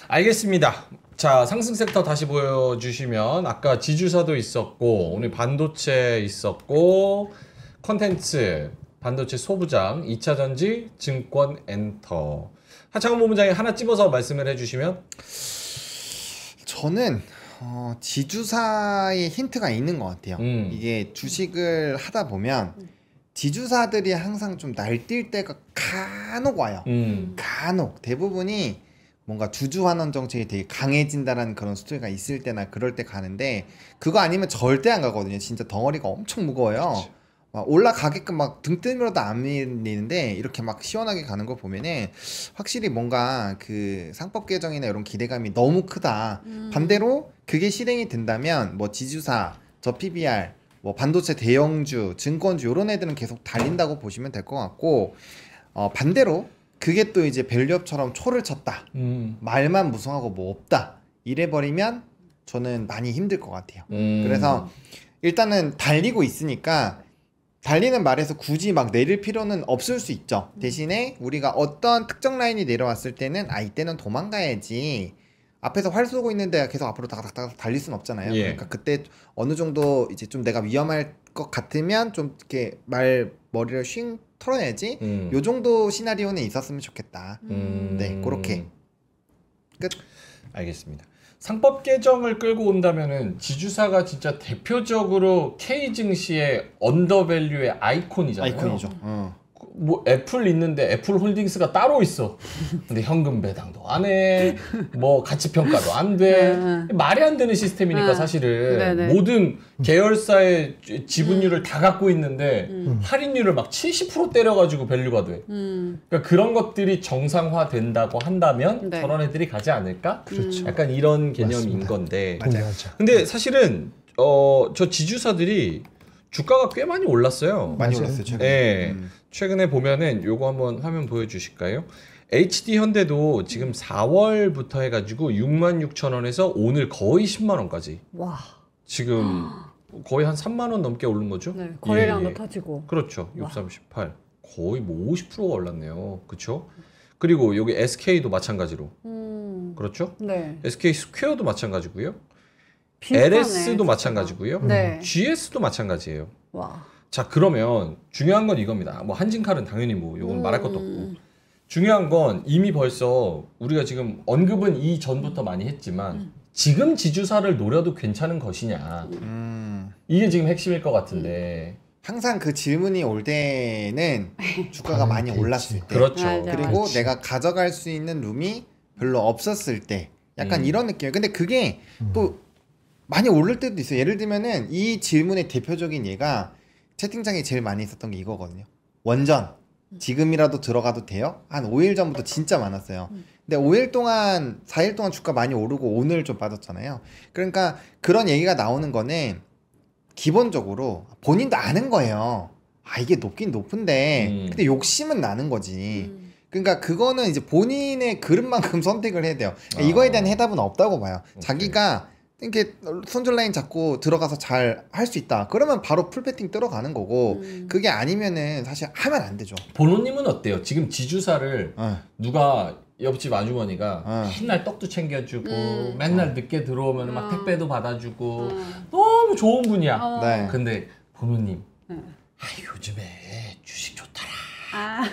알겠습니다. 자, 상승 섹터 다시 보여주시면 아까 지주사도 있었고 오늘 반도체 있었고 컨텐츠, 반도체 소부장, 2차 전지, 증권 엔터. 하창원 본부장이 하나 찝어서 말씀을 해주시면. 저는 지주사의 힌트가 있는 것 같아요. 이게 주식을 하다 보면 지주사들이 항상 좀 날뛸 때가 간혹 와요. 간혹 대부분이 뭔가 주주환원 정책이 되게 강해진다는 그런 수치가 있을 때나 그럴 때 가는데 그거 아니면 절대 안 가거든요. 진짜 덩어리가 엄청 무거워요. 막 올라가게끔 막 등 뜨밀어도 안 밀리는데 이렇게 막 시원하게 가는 거 보면은 확실히 뭔가 그 상법 개정이나 이런 기대감이 너무 크다. 반대로 그게 실행이 된다면 뭐 지주사, 저 PBR, 뭐 반도체 대형주, 증권주 이런 애들은 계속 달린다고 보시면 될 것 같고 반대로 그게 또 이제 밸류업처럼 초를 쳤다. 말만 무성하고 뭐 없다. 이래버리면 저는 많이 힘들 것 같아요. 그래서 일단은 달리고 있으니까 달리는 말에서 굳이 막 내릴 필요는 없을 수 있죠. 대신에 우리가 어떤 특정 라인이 내려왔을 때는 이때는 도망가야지. 앞에서 활 쏘고 있는데 계속 앞으로 다닥다닥 달릴 수는 없잖아요. 예. 그러니까 그때 어느 정도 이제 좀 내가 위험할 것 같으면 좀 이렇게 머리를 쉥 털어야지. 요 정도 시나리오는 있었으면 좋겠다. 네, 그렇게 끝. 알겠습니다. 상법 개정을 끌고 온다면은 지주사가 진짜 대표적으로 K 증시의 언더밸류의 아이콘이잖아요. 아이콘이죠. 뭐 애플 있는데 애플 홀딩스가 따로 있어. 근데 현금 배당도 안 해. 뭐 가치 평가도 안 돼. 말이 안 되는 시스템이니까 사실은 네네. 모든 계열사의 지분율을 다 갖고 있는데 할인율을 막 70% 때려가지고 밸류가 돼. 그러니까 그런 것들이 정상화된다고 한다면 네. 저런 애들이 가지 않을까? 그렇죠. 약간 이런 개념인 맞습니다. 건데. 동의하죠. 근데 사실은 저 지주사들이 주가가 꽤 많이 올랐어요. 많이 맞아요. 올랐어요 최근에. 네. 최근에 보면은 요거 한번 화면 보여주실까요? HD 현대도 지금 4월부터 해가지고 66,000원에서 오늘 거의 10만원까지 와. 지금 거의 한 3만원 넘게 오른 거죠? 네. 거래량도 예. 터지고. 그렇죠. 와. 638 거의 뭐 50%가 올랐네요. 그렇죠? 그리고 여기 SK도 마찬가지로 그렇죠? 네. SK 스퀘어도 마찬가지고요. 비슷하네, LS도 진짜. 마찬가지고요. 네. GS도 마찬가지예요. 와. 자, 그러면 중요한 건 이겁니다. 뭐 한진칼은 당연히 뭐 요건 말할 것도 없고. 중요한 건 이미 벌써 우리가 지금 언급은 이 전부터 많이 했지만 지금 지주사를 노려도 괜찮은 것이냐. 이게 지금 핵심일 것 같은데. 항상 그 질문이 올 때는 주가가 많이 올랐을 때. 그렇죠. 맞아. 그리고 그렇지. 내가 가져갈 수 있는 룸이 별로 없었을 때 약간 이런 느낌이에요. 근데 그게 또 많이 오를 때도 있어요. 예를 들면은 이 질문의 대표적인 예가 채팅창에 제일 많이 있었던 게 이거거든요. 원전 지금이라도 들어가도 돼요? 한 5일 전부터 진짜 많았어요. 근데 5일 동안 4일 동안 주가 많이 오르고 오늘 좀 빠졌잖아요. 그러니까 그런 얘기가 나오는 거는 기본적으로 본인도 아는 거예요. 이게 높긴 높은데 근데 욕심은 나는 거지. 그러니까 그거는 이제 본인의 그릇만큼 선택을 해야 돼요. 이거에 대한 해답은 없다고 봐요. 자기가 이렇게 손절 라인 잡고 들어가서 잘 할 수 있다. 그러면 바로 풀배팅 들어가는 거고 그게 아니면은 사실 하면 안 되죠. 본호님은 어때요? 지금 지주사를 누가 옆집 아주머니가 어. 맨날 떡도 챙겨주고 맨날 늦게 들어오면 막 택배도 받아주고 너무 좋은 분이야. 네. 근데 본호님 요즘에 주식 좋더라.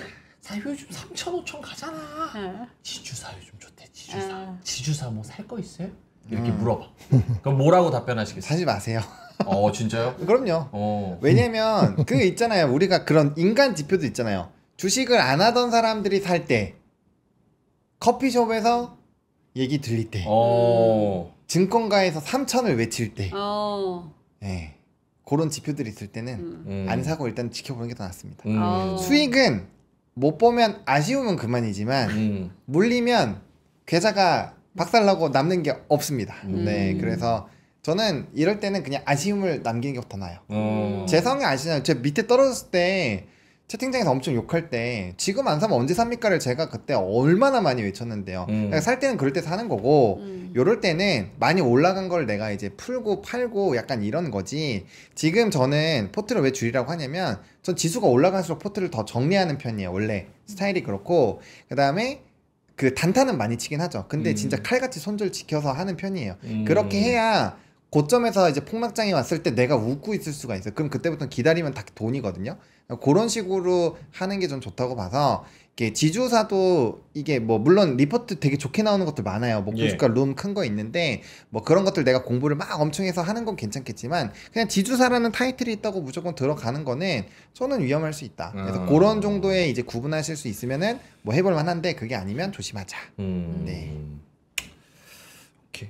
사 요즘 3천 5천 가잖아. 지주사 요즘 좋대. 지주사. 지주사 뭐 살 거 있어요? 이렇게 물어봐. 그럼 뭐라고 답변하시겠어요? 사지 마세요. 진짜요? 그럼요. 왜냐면 그 있잖아요. 우리가 그런 인간 지표도 있잖아요. 주식을 안 하던 사람들이 살 때 커피숍에서 얘기 들릴 때, 증권가에서 3,000을 외칠 때, 네. 그런 지표들이 있을 때는 안 사고 일단 지켜보는 게 더 낫습니다. 수익은 못 보면 아쉬우면 그만이지만 물리면 계좌가 박살나고 남는 게 없습니다. 네, 그래서 저는 이럴 때는 그냥 아쉬움을 남기는 게 더 나아요. 제 성향 아시나요? 제 밑에 떨어졌을 때 채팅창에서 엄청 욕할 때 지금 안 사면 언제 삽니까를 제가 그때 얼마나 많이 외쳤는데요. 그러니까 살 때는 그럴 때 사는 거고 요럴 때는 많이 올라간 걸 내가 이제 풀고 팔고 약간 이런 거지. 지금 저는 포트를 왜 줄이라고 하냐면 전 지수가 올라갈수록 포트를 더 정리하는 편이에요. 원래 스타일이 그렇고 그 다음에 그 단타는 많이 치긴 하죠. 근데 진짜 칼같이 손절 지켜서 하는 편이에요. 그렇게 해야 고점에서 이제 폭락장이 왔을 때 내가 웃고 있을 수가 있어요. 그럼 그때부터 기다리면 다 돈이거든요. 그런 식으로 하는 게 좀 좋다고 봐서 이게 지주사도 이게 뭐 물론 리포트 되게 좋게 나오는 것들 많아요. 목표 주가 룸 큰 거 있는데 뭐 그런 것들 내가 공부를 막 엄청 해서 하는 건 괜찮겠지만 그냥 지주사라는 타이틀이 있다고 무조건 들어가는 거는 저는 위험할 수 있다. 그래서 그런 정도의 이제 구분하실 수 있으면은 뭐 해볼 만한데 그게 아니면 조심하자. 네. 오케이.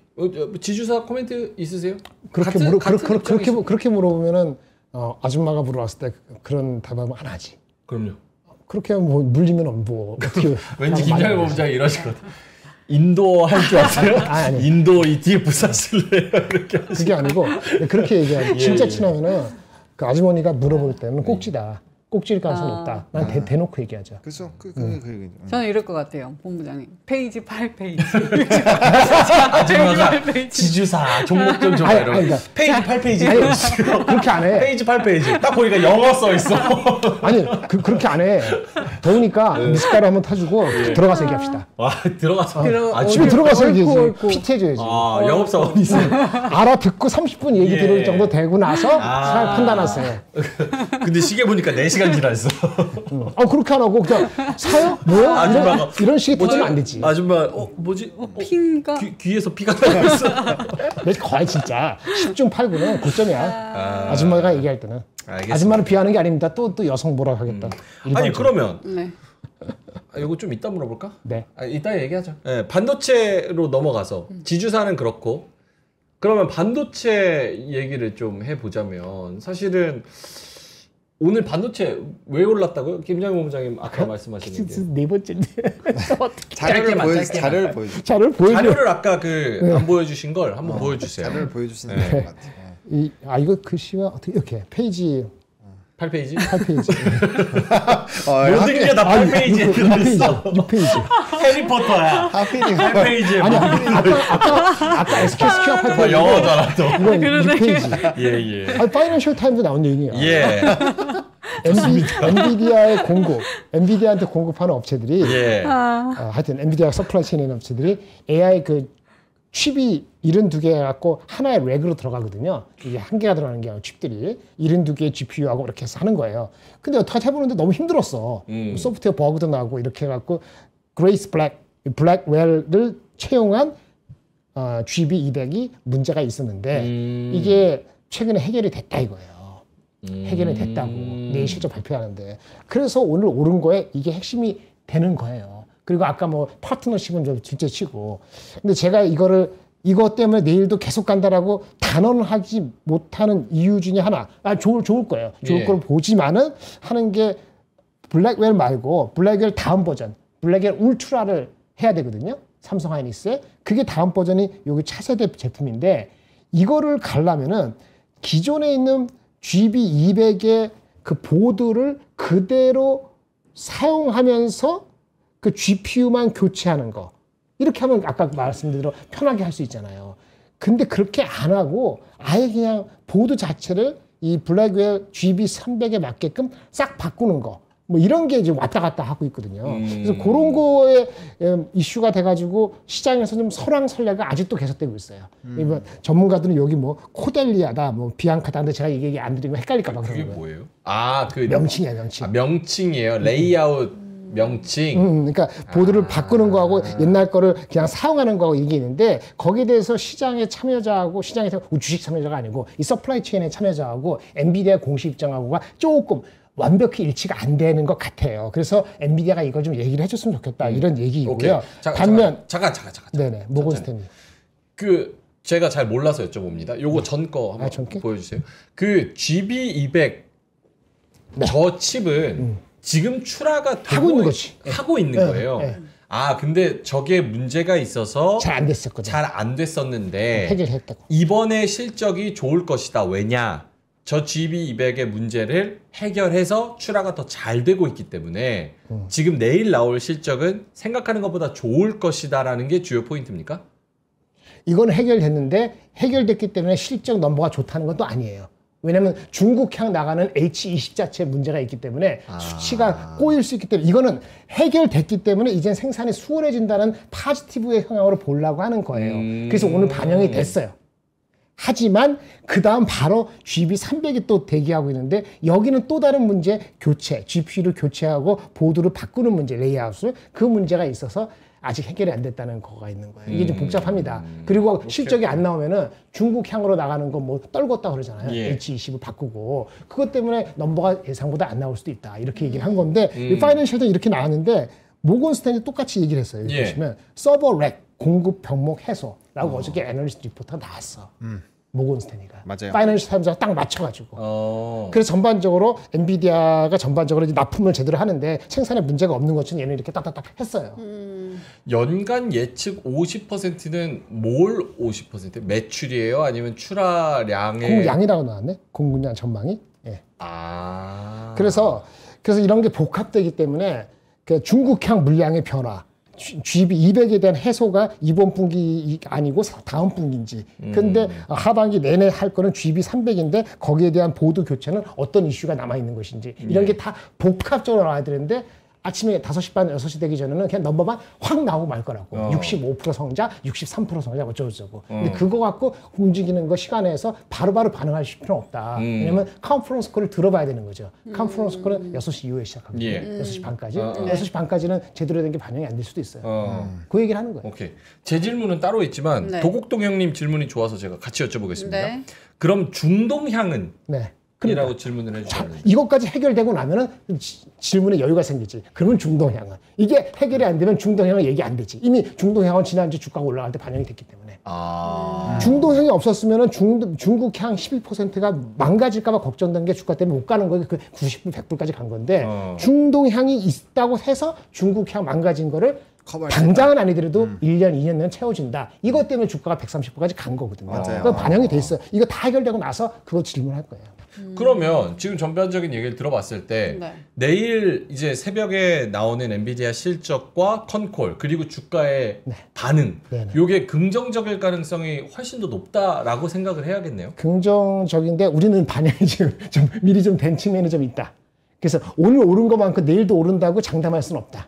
지주사 코멘트 있으세요? 그렇게 물어보면은 아줌마가 물어봤을 때 그런 답하면 안 하지. 그럼요. 그렇게 뭐 물리면 뭐 어떻게 왠지 김장일 본부장이 이러시거든. 인도 할 줄 아세요? 아니. 인도 ETF 사실래요? 이렇게 그게 아니고 그렇게 얘기하지. 진짜 친하면은 그 아주머니가 물어볼 때는 꼭지다. 꼭지일 가능성이 높다. 난 대놓고 얘기하죠. 그렇죠. 저는 이럴 것 같아요, 본부장님. 페이지 8페이지. 아줌마가 지주사 종목 좀 줘봐 이러면 그러니까, 페이지 8페이지 그렇게 안 해. 페이지 8페이지 딱 보니까 영어 써 있어. 아니 그렇게 안 해. 더우니까 미숫가루 한번 타주고 들어가서 얘기합시다. 와 들어가서 집에 들어가서 얘기해야지. PT 해줘야지. 영업사원이 있어. 알아듣고 30분 얘기 들을 정도 되고 나서 판단하세요. 근데 시계 보니까 4시간 지났어. 그렇게 안 하고 그냥 사요? 뭐야? 아줌마가 이런 식이 되면 안 되지. 아줌마 뭐지? 피인가? 귀에서 피가 나고 있어. 거의 진짜 10중 8구는 고점이야. 아줌마가 얘기할 때는. 알겠습니다. 아줌마를 비하는 게 아닙니다. 또 여성 뭐라 하겠다. 아니 그러면 네. 이거 좀 이따 물어볼까? 네. 이따 얘기하죠. 네, 반도체로 넘어가서 지주사는 그렇고 그러면 반도체 얘기를 좀 해보자면 사실은 오늘 반도체 왜 올랐다고요? 김장일 본부장님 아까 말씀하신 게 네 번째인데. 자료를 보여주세요. 자료를 아까 안 보여주신 걸 한번 보여주세요. 자료를 보여주시는 것 같아요. 이거 글씨가 어떻게 이렇게 페이지 8페이지? 8페이지. 모든 게 다 8페이지에 들어있어. 6페이지. 해리포터야. 8페이지에 아니 아까 SK 스퀘어 8페이지. 영어잖아 또. 이건 6페이지. 예. 아니 파이낸셜 타임즈 나온 얘기야. 예. 엔비디아의 공급, 엔비디아한테 공급하는 업체들이 하여튼 엔비디아 서플라이 체인 업체들이 AI 칩이 72개 갖고 하나의 렉으로 들어가거든요. 이게 한 개가 들어가는 게 아니라 칩들이 72개의 GPU하고 이렇게 해서 하는 거예요. 근데 어떻게 해보는데 너무 힘들었어. 소프트웨어 버그도 나고 이렇게 해갖고 그레이스 블랙웰을 채용한 GB200이 문제가 있었는데 이게 최근에 해결이 됐다 이거예요. 해결이 됐다고 내일 실적 발표하는데 그래서 오늘 오른 거에 이게 핵심이 되는 거예요. 그리고 아까 뭐 파트너십은 좀 둘째 치고 근데 제가 이것 때문에 내일도 계속 간다라고 단언을 하지 못하는 이유 중에 하나 좋을 거예요. 좋을 걸 보지만은 하는 게 블랙웰 말고 블랙웰 다음 버전 블랙웰 울트라를 해야 되거든요. 삼성 하이닉스에 그게 다음 버전이 여기 차세대 제품인데 이거를 가려면은 기존에 있는 GB200의 그 보드를 그대로 사용하면서 그 GPU만 교체하는 거. 이렇게 하면 아까 말씀드린 대로 편하게 할 수 있잖아요. 근데 그렇게 안 하고 아예 그냥 보드 자체를 이 블랙웰 GB300에 맞게끔 싹 바꾸는 거. 뭐 이런 게 이제 왔다 갔다 하고 있거든요. 그래서 그런 거에 이슈가 돼가지고 시장에서 좀 설왕설래가 아직도 계속되고 있어요. 전문가들은 여기 뭐 코델리아다, 뭐 비앙카다, 근데 제가 얘기 안 드리면 헷갈릴까봐 그런 거예요. 그게 뭐예요? 명칭이야, 명칭. 명칭이에요. 레이아웃 명칭. 그러니까 보드를 바꾸는 거하고 옛날 거를 그냥 사용하는 거하고 이게 있는데 거기에 대해서 시장의 참여자하고 주식 참여자가 아니고 이 서플라이 체인의 참여자하고 엔비디아 공식 입장하고가 조금 완벽히 일치가 안 되는 것 같아요. 그래서 엔비디아가 이걸 좀 얘기를 해줬으면 좋겠다 이런 얘기이고요. 반면 잠깐. 네네 모건 스탠리 제가 잘 몰라서 여쭤봅니다. 요거 전 거 한번 보여주세요. 그 GB200 저 칩은 지금 출하가 하고 있는 거지. 하고 있는 거예요. 아 근데 저게 문제가 있어서 잘 안 됐었거든. 잘 안 됐었는데 해결했다고. 이번에 실적이 좋을 것이다. 왜냐? 저 GB200의 문제를 해결해서 출하가 더 잘 되고 있기 때문에 지금 내일 나올 실적은 생각하는 것보다 좋을 것이다라는 게 주요 포인트입니까? 이건 해결됐는데 해결됐기 때문에 실적 넘버가 좋다는 것도 아니에요. 왜냐하면 중국향 나가는 H20 자체에 문제가 있기 때문에 수치가 꼬일 수 있기 때문에 이거는 해결됐기 때문에 이젠 생산이 수월해진다는 파지티브의 성향으로 보려고 하는 거예요. 그래서 오늘 반영이 됐어요. 하지만 그 다음 바로 GB300이 또 대기하고 있는데 여기는 또 다른 문제 교체, GPU를 교체하고 보드를 바꾸는 문제, 레이아웃을 그 문제가 있어서 아직 해결이 안 됐다는 거가 있는 거예요. 이게 좀 복잡합니다. 그리고 실적이 안 나오면은 중국향으로 나가는 거 뭐 떨궜다 그러잖아요. 예. H20을 바꾸고 그것 때문에 넘버가 예상보다 안 나올 수도 있다. 이렇게 얘기를 한 건데 이 파이낸셜도 이렇게 나왔는데 모건 스탠리 똑같이 얘기를 했어요. 여기 보시면 서버 렉 공급 병목 해소라고 어저께 애널리스트 리포트가 나왔어. 모건 스탠리가. 맞아요. 파이낸셜 타임즈와 딱 맞춰가지고. 그래서 전반적으로 엔비디아가 전반적으로 이제 납품을 제대로 하는데 생산에 문제가 없는 것처럼 얘는 이렇게 딱딱딱 했어요. 연간 예측 50%는 뭘 50%? 매출이에요? 아니면 출하량의 공급량이라고 나왔네. 공급량 전망이. 예. 그래서 이런 게 복합되기 때문에 그 중국향 물량의 변화, GB200에 대한 해소가 이번 분기 아니고 다음 분기인지. 근데 하반기 내내 할 거는 GB300인데 거기에 대한 보드 교체는 어떤 이슈가 남아 있는 것인지 이런 게 다 복합적으로 나와야 되는데 아침에 5시 반, 6시 되기 전에는 그냥 넘버만 확 나오고 말 거라고. 65% 성장, 63% 성장 어쩌고저쩌고. 근데 그거 갖고 움직이는 거 시간에서 바로바로 반응할 필요는 없다. 왜냐면 컨퍼런스 콜을 들어봐야 되는 거죠. 컨퍼런스 콜은 6시 이후에 시작합니다. 6시 반까지. 6시 반까지는 제대로 된 게 반영이 안 될 수도 있어요. 그 얘기를 하는 거예요. 오케이. 제 질문은 따로 있지만 도곡동 형님 질문이 좋아서 제가 같이 여쭤보겠습니다. 네. 그럼 중동향은? 네. 이라고 질문을 해주셨는데 이것까지 해결되고 나면은 질문에 여유가 생기지. 그러면 중동향은 이게 해결이 안 되면 중동향은 얘기 안 되지. 이미 중동향은 지난주 주가가 올라갈 때 반영이 됐기 때문에. 중동향이 없었으면은 중국향 11%가 망가질까봐 걱정된 게 주가 때문에 못 가는 거예요. 그 90불, 100불까지 간 건데 중동향이 있다고 해서 중국향 망가진 거를 당장은 아니더라도 1년, 2년 내면 채워진다. 이것 때문에 주가가 130불까지 간 거거든요. 맞아요. 반영이 돼 있어요. 이거 다 해결되고 나서 그거 질문할 거예요. 그러면 지금 전반적인 얘기를 들어봤을 때 내일 이제 새벽에 나오는 엔비디아 실적과 컨콜 그리고 주가의 반응 요게 긍정적일 가능성이 훨씬 더 높다라고 생각을 해야겠네요. 긍정적인데 우리는 반영이 지금 좀 미리 좀 된 측면이 좀 있다. 그래서 오늘 오른 것만큼 내일도 오른다고 장담할 수는 없다.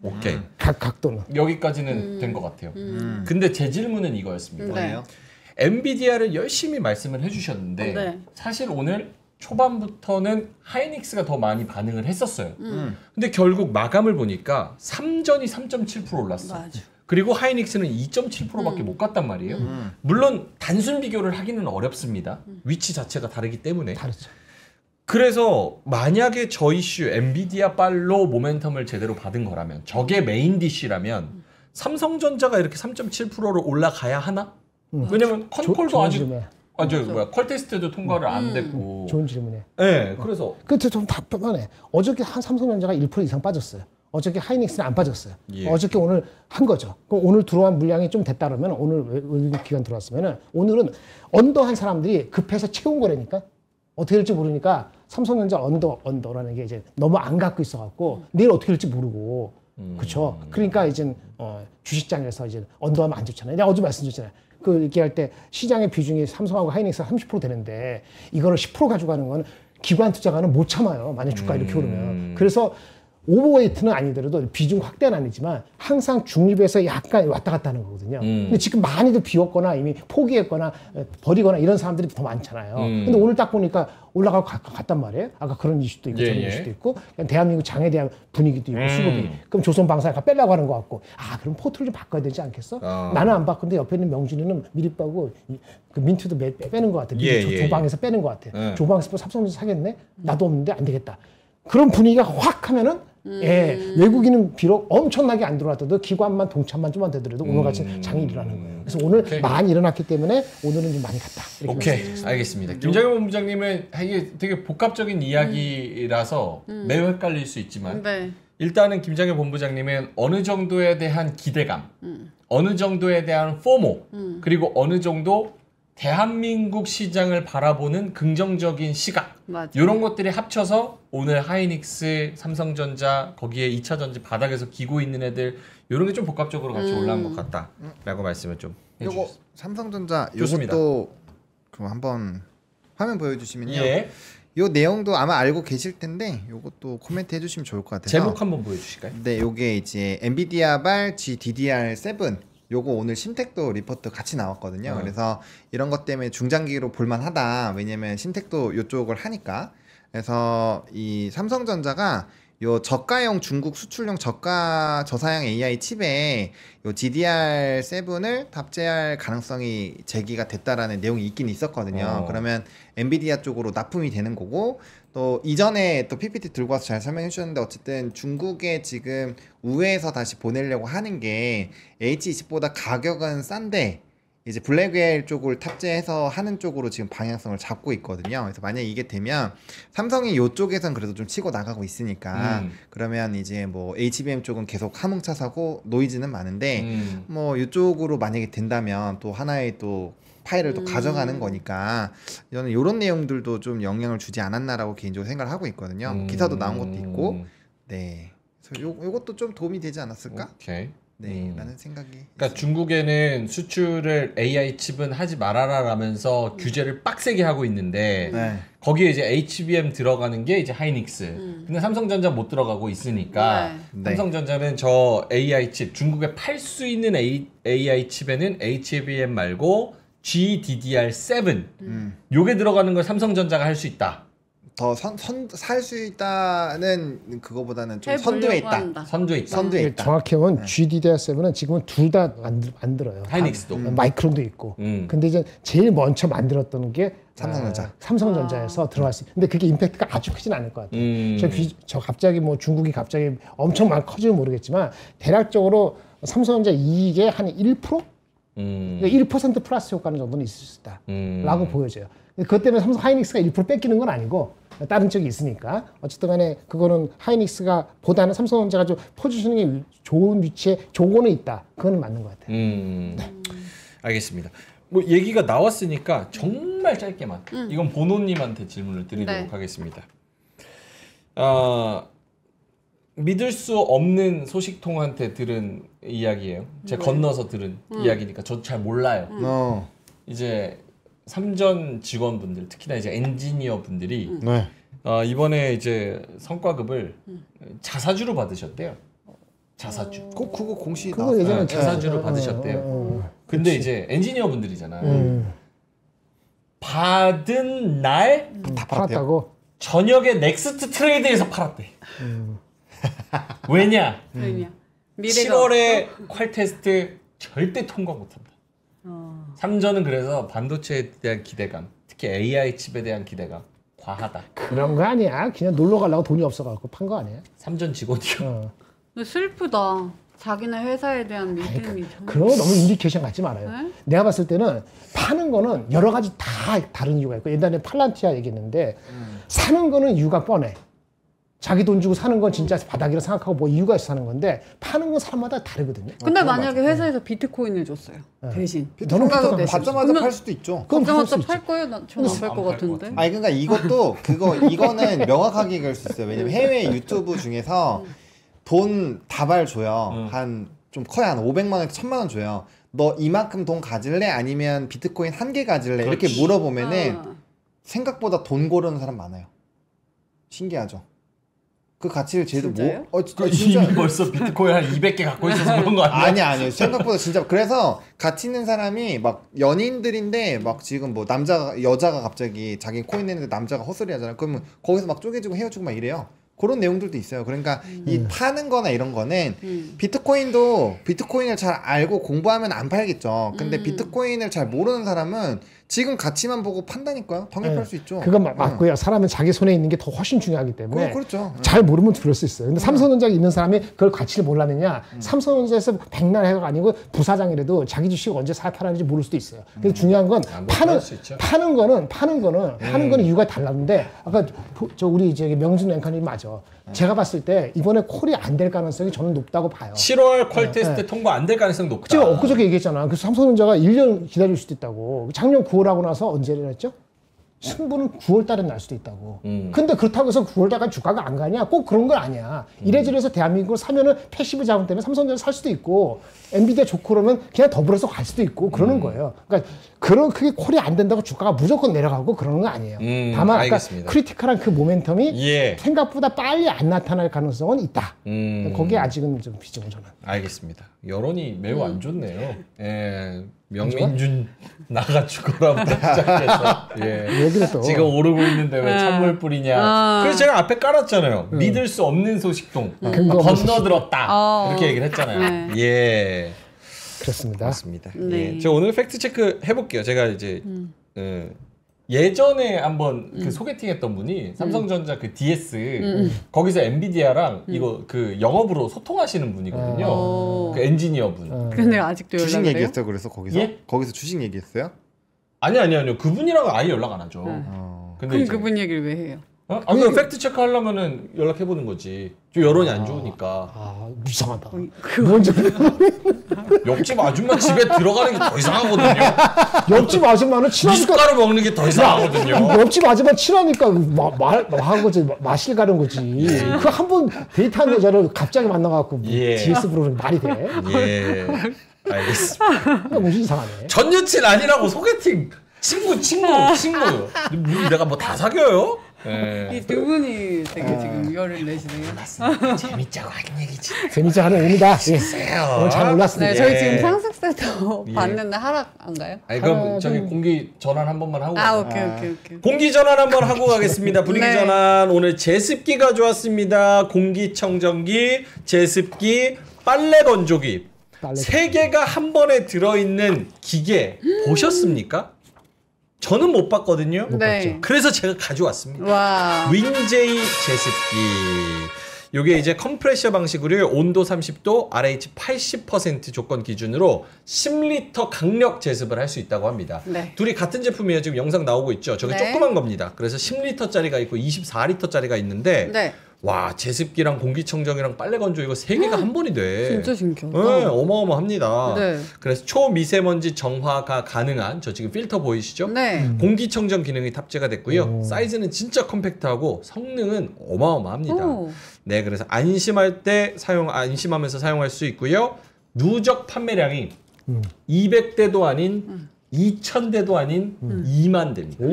오케이. 각도는. 여기까지는 된 것 같아요. 근데 제 질문은 이거였습니다. 뭐예요? 엔비디아를 열심히 말씀을 해주셨는데 사실 오늘 초반부터는 하이닉스가 더 많이 반응을 했었어요. 근데 결국 마감을 보니까 삼전이 3.7% 올랐어. 맞아. 그리고 하이닉스는 2.7%밖에 못 갔단 말이에요. 물론 단순 비교를 하기는 어렵습니다. 위치 자체가 다르기 때문에. 다르죠. 그래서 만약에 저 이슈 엔비디아 빨로 모멘텀을 제대로 받은 거라면 저게 메인 디쉬라면 삼성전자가 이렇게 3.7%로 올라가야 하나? 왜냐면 컨콜도 아직 퀄 테스트도 통과를 안 됐고. 좋은 질문이에요. 네, 그래서 그때 좀 답답하네. 어저께 한 삼성전자가 1% 이상 빠졌어요. 어저께 하이닉스는 안 빠졌어요. 어저께 오늘 한 거죠. 그럼 오늘 들어온 물량이 좀 됐다 그러면 오늘 외국 기관 들어왔으면은 오늘은 언더한 사람들이 급해서 채운 거라니까. 어떻게 될지 모르니까 삼성전자 언더라는 게 이제 너무 안 갖고 있어갖고 내일 어떻게 될지 모르고. 그렇죠. 그러니까 이제 주식장에서 이제 언더하면 안 좋잖아요. 내가 어제 말씀드렸잖아요. 그 얘기할 때 시장의 비중이 삼성하고 하이닉스가 30% 되는데 이거를 10% 가져가는 건 기관 투자가는 못 참아요. 만약 주가 이렇게 오르면. 그래서 오버웨이트는 아니더라도 비중 확대는 아니지만 항상 중립에서 약간 왔다 갔다 하는 거거든요. 근데 지금 많이들 비웠거나 이미 포기했거나 버리거나 이런 사람들이 더 많잖아요. 근데 오늘 딱 보니까 올라가고 갔단 말이에요. 아까 그런 이슈도 있고 저런 이슈도 있고 대한민국 장에 대한 분위기도 있고 수급이. 그럼 조선방사 약간 빼려고 하는 것 같고 그럼 포트를 좀 바꿔야 되지 않겠어? 나는 안 바꾼데 옆에 있는 명준이는 미리 빠고 그 민트도 빼는 것 같아. 조방에서 빼는 것 같아. 조방에서 삼성전자 사겠네? 나도 없는데 안 되겠다. 그런 분위기가 확 하면은 외국인은 비록 엄청나게 안 들어왔더라도 기관만 동참만 좀만 되더라도 오늘같이 장이 일어나는 거예요. 그래서 오늘 많이 일어났기 때문에 오늘은 좀 많이 갔다. 오케이, 알겠습니다. 김장현 본부장님은 이게 되게 복합적인 이야기라서 매우 헷갈릴 수 있지만 일단은 김장현 본부장님은 어느 정도에 대한 기대감, 어느 정도에 대한 포모, 그리고 어느 정도 대한민국 시장을 바라보는 긍정적인 시각 이런 것들이 합쳐서 오늘 하이닉스, 삼성전자 거기에 2차 전지 바닥에서 기고 있는 애들 이런 게 좀 복합적으로 같이 올라온 것 같다라고 말씀을 좀 해주셨습니다. 요거 삼성전자 좋습니다. 요것도 그럼 한번 화면 보여주시면요. 예. 요 내용도 아마 알고 계실 텐데 요것도 코멘트 해주시면 좋을 것 같아요. 제목 한번 보여주실까요? 네, 요게 이제 엔비디아발 GDDR7 요거 오늘 심택도 리포트 같이 나왔거든요. 그래서 이런 것 때문에 중장기로 볼만하다. 왜냐면 심택도 요쪽을 하니까. 그래서 이 삼성전자가 요 저가형 중국 수출용 저가 저사양 AI 칩에 요 GDR7을 탑재할 가능성이 제기가 됐다라는 내용이 있긴 있었거든요. 그러면 엔비디아 쪽으로 납품이 되는 거고 또 이전에 또 PPT 들고 와서 잘 설명해 주셨는데 어쨌든 중국에 지금 우회해서 다시 보내려고 하는 게 H20보다 가격은 싼데 이제 블랙웰 쪽을 탑재해서 하는 쪽으로 지금 방향성을 잡고 있거든요. 그래서 만약에 이게 되면 삼성이 이쪽에선 그래도 좀 치고 나가고 있으니까 그러면 이제 뭐 HBM 쪽은 계속 하뭉차사고 노이즈는 많은데 뭐 이쪽으로 만약에 된다면 또 하나의 또 파일을 또 가져가는 거니까 저는 이런 내용들도 좀 영향을 주지 않았나라고 개인적으로 생각을 하고 있거든요. 기사도 나온 것도 있고, 네, 그래서 요것도 좀 도움이 되지 않았을까? 오케이. 네, 라는 생각이. 그러니까 중국에는 수출을 AI 칩은 하지 말아라라면서 규제를 빡세게 하고 있는데 거기에 이제 HBM 들어가는 게 이제 하이닉스. 근데 삼성전자 못 들어가고 있으니까 삼성전자는 저 AI 칩 중국에 팔 수 있는 AI 칩에는 HBM 말고 GDDR7 요게 들어가는 걸 삼성전자가 할 수 있다. 더 살 수 있다는 그거보다는 좀 선두에 있다. 선두에 있다. 정확히 하면 GDDR7은 지금은 둘 다 만들어요. 하이닉스도. 마이크론도 있고. 근데 이제 제일 먼저 만들었던 게 삼성전자에서 들어갈 수. 근데 그게 임팩트가 아주 크진 않을 것 같아요. 저 갑자기 뭐 중국이 갑자기 엄청 커지면 모르겠지만 대략적으로 삼성전자 이익의 한 1%? 1% 플러스 효과는 정도는 있을 수 있다라고 보여져요. 그것 때문에 삼성 하이닉스가 1% 뺏기는 건 아니고 다른 쪽이 있으니까 어쨌든 간에 그거는 하이닉스가 보다는 삼성전자가 좀 포지셔닝이 좋은 위치에 조건은 있다. 그거는 맞는 것 같아요. 네. 알겠습니다. 뭐 얘기가 나왔으니까 정말 짧게만 이건 보노님한테 질문을 드리도록 하겠습니다. 믿을 수 없는 소식통한테 들은 이야기예요. 제가 건너서 들은 이야기니까 저 잘 몰라요. 이제 삼전 직원분들 특히나 이제 엔지니어 분들이 이번에 이제 성과급을 자사주로 받으셨대요. 자사주. 꼭 그거 공시 그거 예전에 자사주로 받으셨대요. 근데 이제 엔지니어 분들이잖아요. 받은 날 다 팔았다고? 저녁에 넥스트 트레이드에서 팔았대. 왜냐? 7월에 퀄 테스트 절대 통과 못한다. 삼전은 그래서 반도체에 대한 기대감, 특히 AI 칩에 대한 기대감 과하다. 그런 거 아니야. 그냥 놀러 가려고 돈이 없어갖고 판 거 아니야? 삼전 직원이요. 근데 슬프다. 자기네 회사에 대한 믿음이 그런 거 너무 인디케이션 갖지 말아요. 네? 내가 봤을 때는 파는 거는 여러 가지 다 다른 이유가 있고 옛날에 팔란티아 얘기했는데 사는 거는 이유가 뻔해. 자기 돈 주고 사는 건 진짜 바닥이라 생각하고 뭐 이유가 있어 사는 건데 파는 건 사람마다 다르거든요. 근데 만약에 회사에서 비트코인을 줬어요. 대신. 너는 비트코인 받자마자 팔 수도 있죠. 받자마자 팔 거예요? 저는 안 팔 것 같은데. 아니 그러니까 이것도 이거는 명확하게 얘기할 수 있어요. 왜냐면 해외 유튜브 중에서 돈 다발 줘요. 한 좀 커야 한 500만 원에서 1000만 원 줘요. 너 이만큼 돈 가질래? 아니면 비트코인 한 개 가질래? 이렇게 물어보면은 생각보다 돈 고르는 사람 많아요. 신기하죠. 그 가치를 쟤도 진짜요? 진짜 이미 벌써 비트코인 한 200개 갖고 있어서 그런 거 아니야? 아니요 생각보다 진짜 그래서 가치 있는 사람이 막 연인들인데 막 지금 뭐 여자가 갑자기 자기 코인 내는데 남자가 헛소리 하잖아. 그러면 거기서 막 쪼개지고 헤어지고 막 이래요. 그런 내용들도 있어요. 그러니까 이 파는 거나 이런 거는 비트코인을 잘 알고 공부하면 안 팔겠죠. 근데 비트코인을 잘 모르는 사람은 지금 가치만 보고 판다니까요. 당연히 팔 수 있죠. 그건 맞고요. 사람은 자기 손에 있는 게 더 훨씬 중요하기 때문에 그렇죠. 잘 모르면 그럴 수 있어요. 근데 삼성전자에 있는 사람이 그걸 가치를 몰라느냐? 삼성전자에서 백날 해가 아니고 부사장이라도 자기 주식 언제 팔았는지 모를 수도 있어요. 근데 중요한 건 파는 거는 이유가 달랐는데 아까 우리 명준 앵커님 맞아. 제가 봤을 때 이번에 콜이 안 될 가능성이 저는 높다고 봐요. 7월 콜 테스트 통과 안 될 가능성이 높다. 제가 엊그저께 얘기했잖아. 그래서 삼성전자가 1년 기다릴 수도 있다고. 작년 9월 하고 나서 언제 일어났죠? 승부는 9월 달에 날 수도 있다고. 근데 그렇다고 해서 9월 달까지 주가가 안 가냐? 꼭 그런 건 아니야. 이래저래서 대한민국을 사면은 패시브 자금 때문에 삼성전자 살 수도 있고, 엔비디아 좋고 그러면 그냥 더불어서 갈 수도 있고 그러는 거예요. 그러니까 그게 콜이 안 된다고 주가가 무조건 내려가고 그러는 거 아니에요. 다만 아까 알겠습니다. 크리티컬한 그 모멘텀이 생각보다 빨리 안 나타날 가능성은 있다. 거기에 아직은 좀 비중을 저는. 알겠습니다. 여론이 매우 안 좋네요. 예. 명민준 나가 죽어라부터 시작해서 얘기를 또 지금 오르고 있는데 왜 찬물 뿌리냐. 그래서 제가 앞에 깔았잖아요. 믿을 수 없는 소식통 건너들었다. 이렇게 얘기를 했잖아요. 예, 그렇습니다. 맞습니다. 네. 예. 제가 오늘 팩트 체크 해볼게요. 제가 이제 예전에 한번 그 소개팅했던 분이 삼성전자 그 DS 거기서 엔비디아랑 이거 그 영업으로 소통하시는 분이거든요. 그 엔지니어 분. 근데 아직도 주식 연락돼요? 얘기했어요. 그래서 거기서 예? 거기서 주식 얘기했어요? 아니요. 그분이랑은 아예 연락 안 하죠. 근데 그럼 이제 그분 얘기를 왜 해요? 그 팩트 체크 하려면은 연락해 보는 거지. 좀 여론이 안 좋으니까. 이상하다. 뭔지 옆집 아줌마 집에 들어가는 게 더 이상하거든요. 옆집 아줌마는 친하니까 미숫가루 먹는 게 더 이상하거든요. 옆집 아줌마 친하니까 한 거지 마실 가는 거지. 그 한 번 데이트한 여자를 갑자기 만나갖고 GS 부르는 말이 돼? 예, 알겠습니다. 너무 이상하네. 전 여친 아니라고 소개팅 친구. 내가 뭐 다 사겨요? 이 두 분이 되게 지금 열을 내시네요. 재밌자고 하는 얘기지. 재밌지 하는 의미다. 오늘 잘 몰랐습니다. 네, 저희 지금 상승세도 봤는데 하락한가요? 아니 그럼 저기 공기 전환 한 번만 하고 오케이. 공기 전환 한번 하고 가겠습니다. 분위기 네. 전환. 오늘 제습기가 좋았습니다. 공기청정기, 제습기, 빨래 건조기 세 개가 한 번에 들어있는 기계 보셨습니까? 저는 못 봤거든요. 네. 그래서 제가 가져왔습니다. 와. 윈제이 제습기. 요게 이제 컴프레셔 방식으로 온도 30도, RH 80% 조건 기준으로 10리터 강력 제습을 할 수 있다고 합니다. 네. 둘이 같은 제품이에요. 지금 영상 나오고 있죠. 저게 네. 조그만 겁니다. 그래서 10리터짜리가 있고 24리터짜리가 있는데 네. 와, 제습기랑 공기청정기랑 빨래 건조 이거 세 개가 한 번이 돼. 진짜 신기하다. 네, 어마어마합니다. 네. 그래서 초미세먼지 정화가 가능한 저 지금 필터 보이시죠? 네. 공기청정 기능이 탑재가 됐고요. 사이즈는 진짜 컴팩트하고 성능은 어마어마합니다. 오. 네, 그래서 안심하면서 사용할 수 있고요. 누적 판매량이 200대도 아닌 2000대도 아닌 2만 대입니다.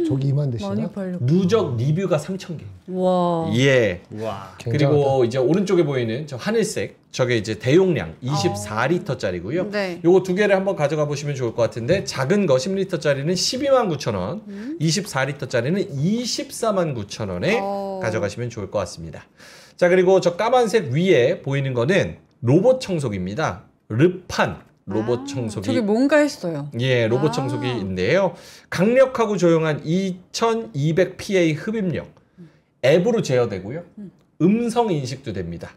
저기 2만 대시나? 많이 팔려. 누적 리뷰가 3000개. 와. 예. 와. 그리고 이제 오른쪽에 보이는 저 하늘색 저게 이제 대용량 24리터짜리고요. 네. 요거 두 개를 한번 가져가 보시면 좋을 것 같은데 작은 거 10리터짜리는 129,000원, 24리터짜리는 249,000원에 가져가시면 좋을 것 같습니다. 자, 그리고 저 까만색 위에 보이는 거는 로봇 청소기입니다. 르판 로봇 청소기. 저게 뭔가 했어요. 예, 로봇 청소기인데요. 강력하고 조용한 2200PA 흡입력. 앱으로 제어되고요. 음성 인식도 됩니다.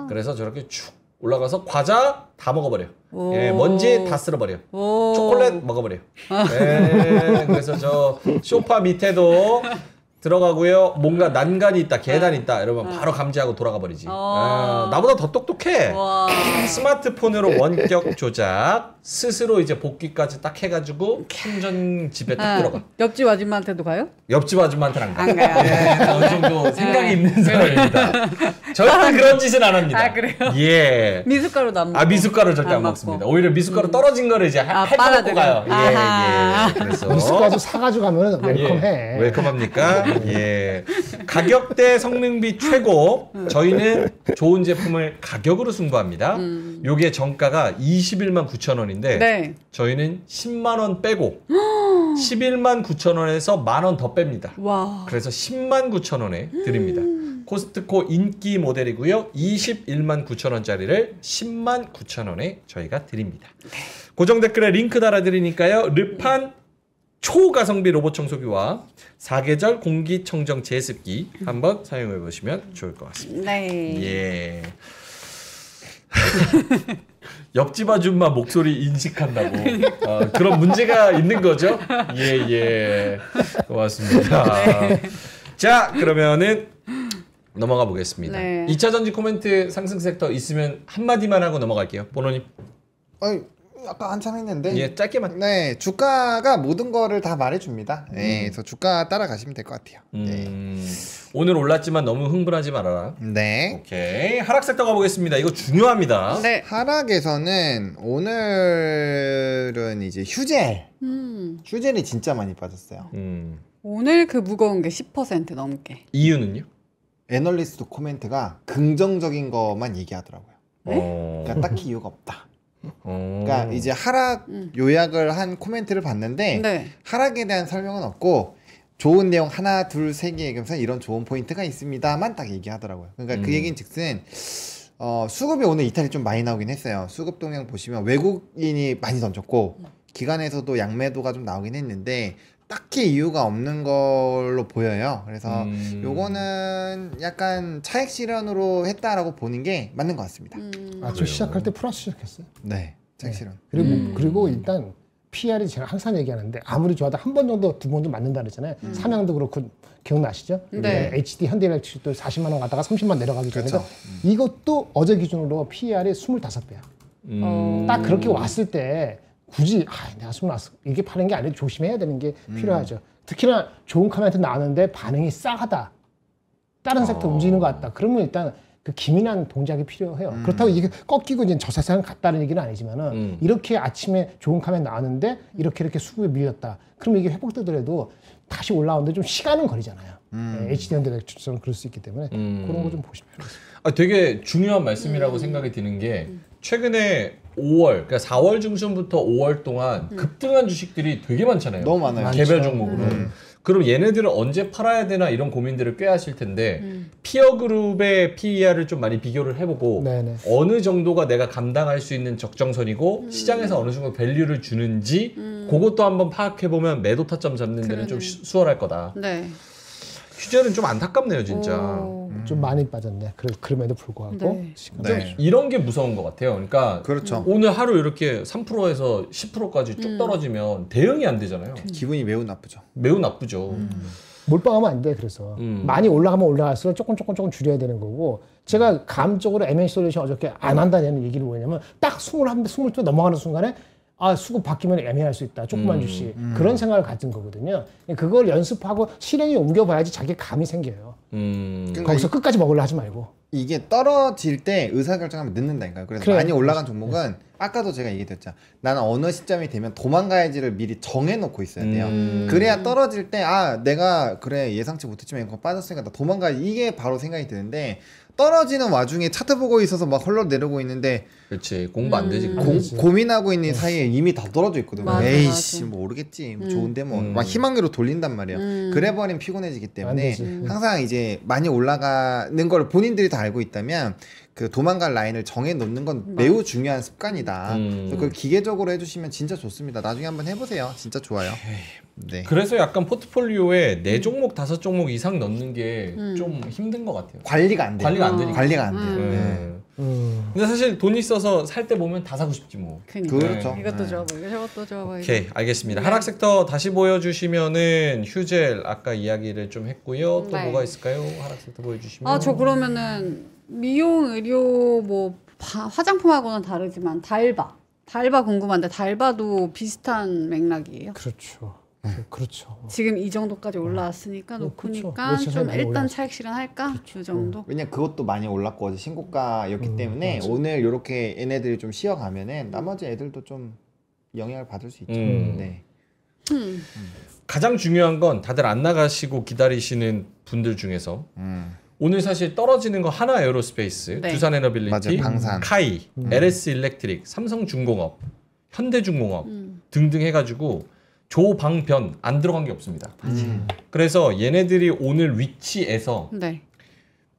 그래서 저렇게 쭉 올라가서 과자 다 먹어버려. 예, 먼지 다 쓸어버려. 초콜릿 먹어버려. 예, 그래서 저 소파 밑에도 들어가고요. 뭔가 난간이 있다, 계단이 있다 이러면 바로 감지하고 돌아가 버리지. 나보다 더 똑똑해. 스마트폰으로 원격 조작, 스스로 이제 복귀까지 딱 해가지고 충전 집에 딱 들어가. 옆집 아줌마한테도 가요? 옆집 아줌마한테는 안 가. 안 가요. 예, 어느 정도 생각이 있는 사람입니다. 절대 그런 짓은 안 합니다. 아, 그래요? 예. 미숫가루 안 먹고. 미숫가루 절대 안 먹고. 먹습니다. 오히려 미숫가루 떨어진 거를 이제 핥아먹고 가요. 아하. 예. 그래서 미숫가루 사가지고 가면 웰컴해. 예, 웰컴합니까? 예. 가격대 성능비 최고. 저희는 좋은 제품을 가격으로 승부합니다. 요게 정가가 21만 9천 원인데 네. 저희는 10만 원 빼고 11만 9천 원에서 만 원 더 뺍니다. 와. 그래서 10만 9천 원에 드립니다. 코스트코 인기 모델이고요. 21만 9천 원짜리를 10만 9천 원에 저희가 드립니다. 고정 댓글에 링크 달아드리니까요. 르판 초가성비 로봇 청소기와 사계절 공기청정 제습기 한번 사용해 보시면 좋을 것 같습니다. 네. 예. 옆집 아줌마 목소리 인식한다고 그런 문제가 있는 거죠? 예. 고맙습니다. 자, 그러면은 넘어가 보겠습니다. 네. 2차 전지 코멘트 상승 섹터 있으면 한마디만 하고 넘어갈게요. 보노님. 아까 한참 했는데. 예, 짧게만. 네, 주가가 모든 거를 다 말해줍니다. 네, 그래서 주가 따라가시면 될 것 같아요. 오늘 올랐지만 너무 흥분하지 말아라. 네. 오케이. 하락 섹터 가보겠습니다. 이거 중요합니다. 네. 하락에서는 오늘은 이제 휴젤이 진짜 많이 빠졌어요. 오늘 그 무거운 게 10% 넘게. 이유는요? 애널리스트 코멘트가 긍정적인 것만 얘기하더라고요. 그러니까 딱히 이유가 없다. 그러니까 이제 하락 요약을 한 코멘트를 봤는데 네. 하락에 대한 설명은 없고 좋은 내용 하나 둘 세 개 얘기하면서 이런 좋은 포인트가 있습니다만 딱 얘기하더라고요. 그러니까 그 얘기는 즉슨 수급이 오늘 이탈이 좀 많이 나오긴 했어요. 수급 동향 보시면 외국인이 많이 던졌고 기관에서도 양매도가 좀 나오긴 했는데 딱히 이유가 없는 걸로 보여요. 그래서 요거는 약간 차익 실현으로 했다라고 보는 게 맞는 것 같습니다. 저 시작할 때 플러스 시작했어요. 네, 차익 실현. 그리고 일단 PR이 제가 항상 얘기하는데 아무리 좋아도 한 번 정도 두 번도 맞는다 그랬잖아요. 삼양도 그렇고 기억나시죠? 네. HD 현대일렉트릭도 40만 원 갔다가 30만 내려가기 전에 그렇죠. 이것도 어제 기준으로 PR이 25배야. 딱 그렇게 왔을 때 굳이 내가 29 이게 파는 게 아니라 조심해야 되는 게 필요하죠. 특히나 좋은 코멘트 나왔는데 반응이 싸하다. 다른 섹터 움직이는 것 같다. 그러면 일단 그 기민한 동작이 필요해요. 그렇다고 이게 꺾이고 이제 저 세상 같다는 얘기는 아니지만은 이렇게 아침에 좋은 카멘 나왔는데 이렇게 수급에 밀렸다. 그러면 이게 회복되더라도 다시 올라오는데 좀 시간은 걸리잖아요. HD 현대백주처럼 그럴 수 있기 때문에 그런 거 좀 보시면 좋겠습니다. 되게 중요한 말씀이라고 생각이 드는 게 최근에 5월, 그러니까 4월 중순부터 5월 동안 급등한 주식들이 되게 많잖아요. 너무 많아요. 개별 종목으로. 그럼 얘네들을 언제 팔아야 되나 이런 고민들을 꽤 하실 텐데 피어 그룹의 PER을 좀 많이 비교를 해보고 네네. 어느 정도가 내가 감당할 수 있는 적정선이고 시장에서 어느 정도 밸류를 주는지 그것도 한번 파악해보면 매도 타점 잡는 데는 좀 수월할 거다. 네. 휴젤은 좀 안타깝네요, 진짜. 좀 많이 빠졌네. 그럼에도 불구하고 네. 시간 좀 이런 게 무서운 것 같아요. 그러니까 그렇죠. 오늘 하루 이렇게 3%에서 10%까지 쭉 떨어지면 대응이 안 되잖아요. 기분이 매우 나쁘죠. 매우 나쁘죠. 몰빵하면 안 돼. 그래서 많이 올라가면 올라갈수록 조금 줄여야 되는 거고 제가 감적으로 M&A 솔루션 어저께 안 한다는 얘기를 뭐냐면 딱 22 넘어가는 순간에 수급 바뀌면 애매할 수 있다. 조금만 주시. 그런 생각을 가진 거거든요. 그걸 연습하고 실행에 옮겨봐야지 자기 감이 생겨요. 그러니까 거기서 끝까지 먹으려 하지 말고. 이게 떨어질 때 의사결정하면 늦는다니까요. 그래서 그래. 많이 올라간 종목은 아까도 제가 얘기했죠. 나는 어느 시점이 되면 도망가야지를 미리 정해놓고 있어야 돼요. 그래야 떨어질 때 내가 그래 예상치 못했지만 이거 빠졌으니까 나 도망가야지. 이게 바로 생각이 드는데 떨어지는 와중에 차트 보고 있어서 막 흘러 내려오고 있는데 그렇지. 공부 안 되지. 고민하고 있는 사이에 이미 다 떨어져 있거든요. 맞아, 에이씨 모르겠지. 좋은데 막 희망으로 돌린단 말이에요. 그래버리면 피곤해지기 때문에 되지. 항상 이제 많이 올라가는 걸 본인들이 다 알고 있다면 그 도망갈 라인을 정해 놓는 건 매우 중요한 습관이다. 그래서 그걸 기계적으로 해주시면 진짜 좋습니다. 나중에 한번 해보세요. 진짜 좋아요. 네. 그래서 약간 포트폴리오에 4종목, 5종목 이상 넣는 게 좀 힘든 것 같아요. 관리가 안 돼요. 관리가 안 되니까. 관리가 안 돼요. 네. 근데 사실 돈 있어서 살 때 보면 다 사고 싶지 뭐. 그러니까. 그렇죠. 이것도 좋아 보이고 저것도 좋아 보이고. 오케이, 알겠습니다. 네. 하락 섹터 다시 보여주시면은 휴젤 아까 이야기를 좀 했고요. 또 네. 뭐가 있을까요? 하락 섹터 보여주시면. 저 그러면은 미용, 의료, 뭐 화장품하고는 다르지만 달바 궁금한데 달바도 비슷한 맥락이에요. 그렇죠. 그렇죠. 지금 이 정도까지 올라왔으니까 그렇죠. 높으니까 며칠 좀 전에 일단 올라왔죠. 차익 실현할까? 이 정도. 왜냐면 그것도 많이 올랐고 어제 신고가였기 때문에 오늘 이렇게 얘네들이 좀 쉬어가면은 나머지 애들도 좀 영향을 받을 수 있죠. 네. 가장 중요한 건 다들 안 나가시고 기다리시는 분들 중에서 오늘 사실 떨어지는 거 하나 에어로스페이스, 네. 두산 에너빌리티, 맞아요, 방산. 카이, LS 일렉트릭, 삼성중공업, 현대중공업 등등 해가지고 조방변 안 들어간 게 없습니다. 그래서 얘네들이 오늘 위치에서 네.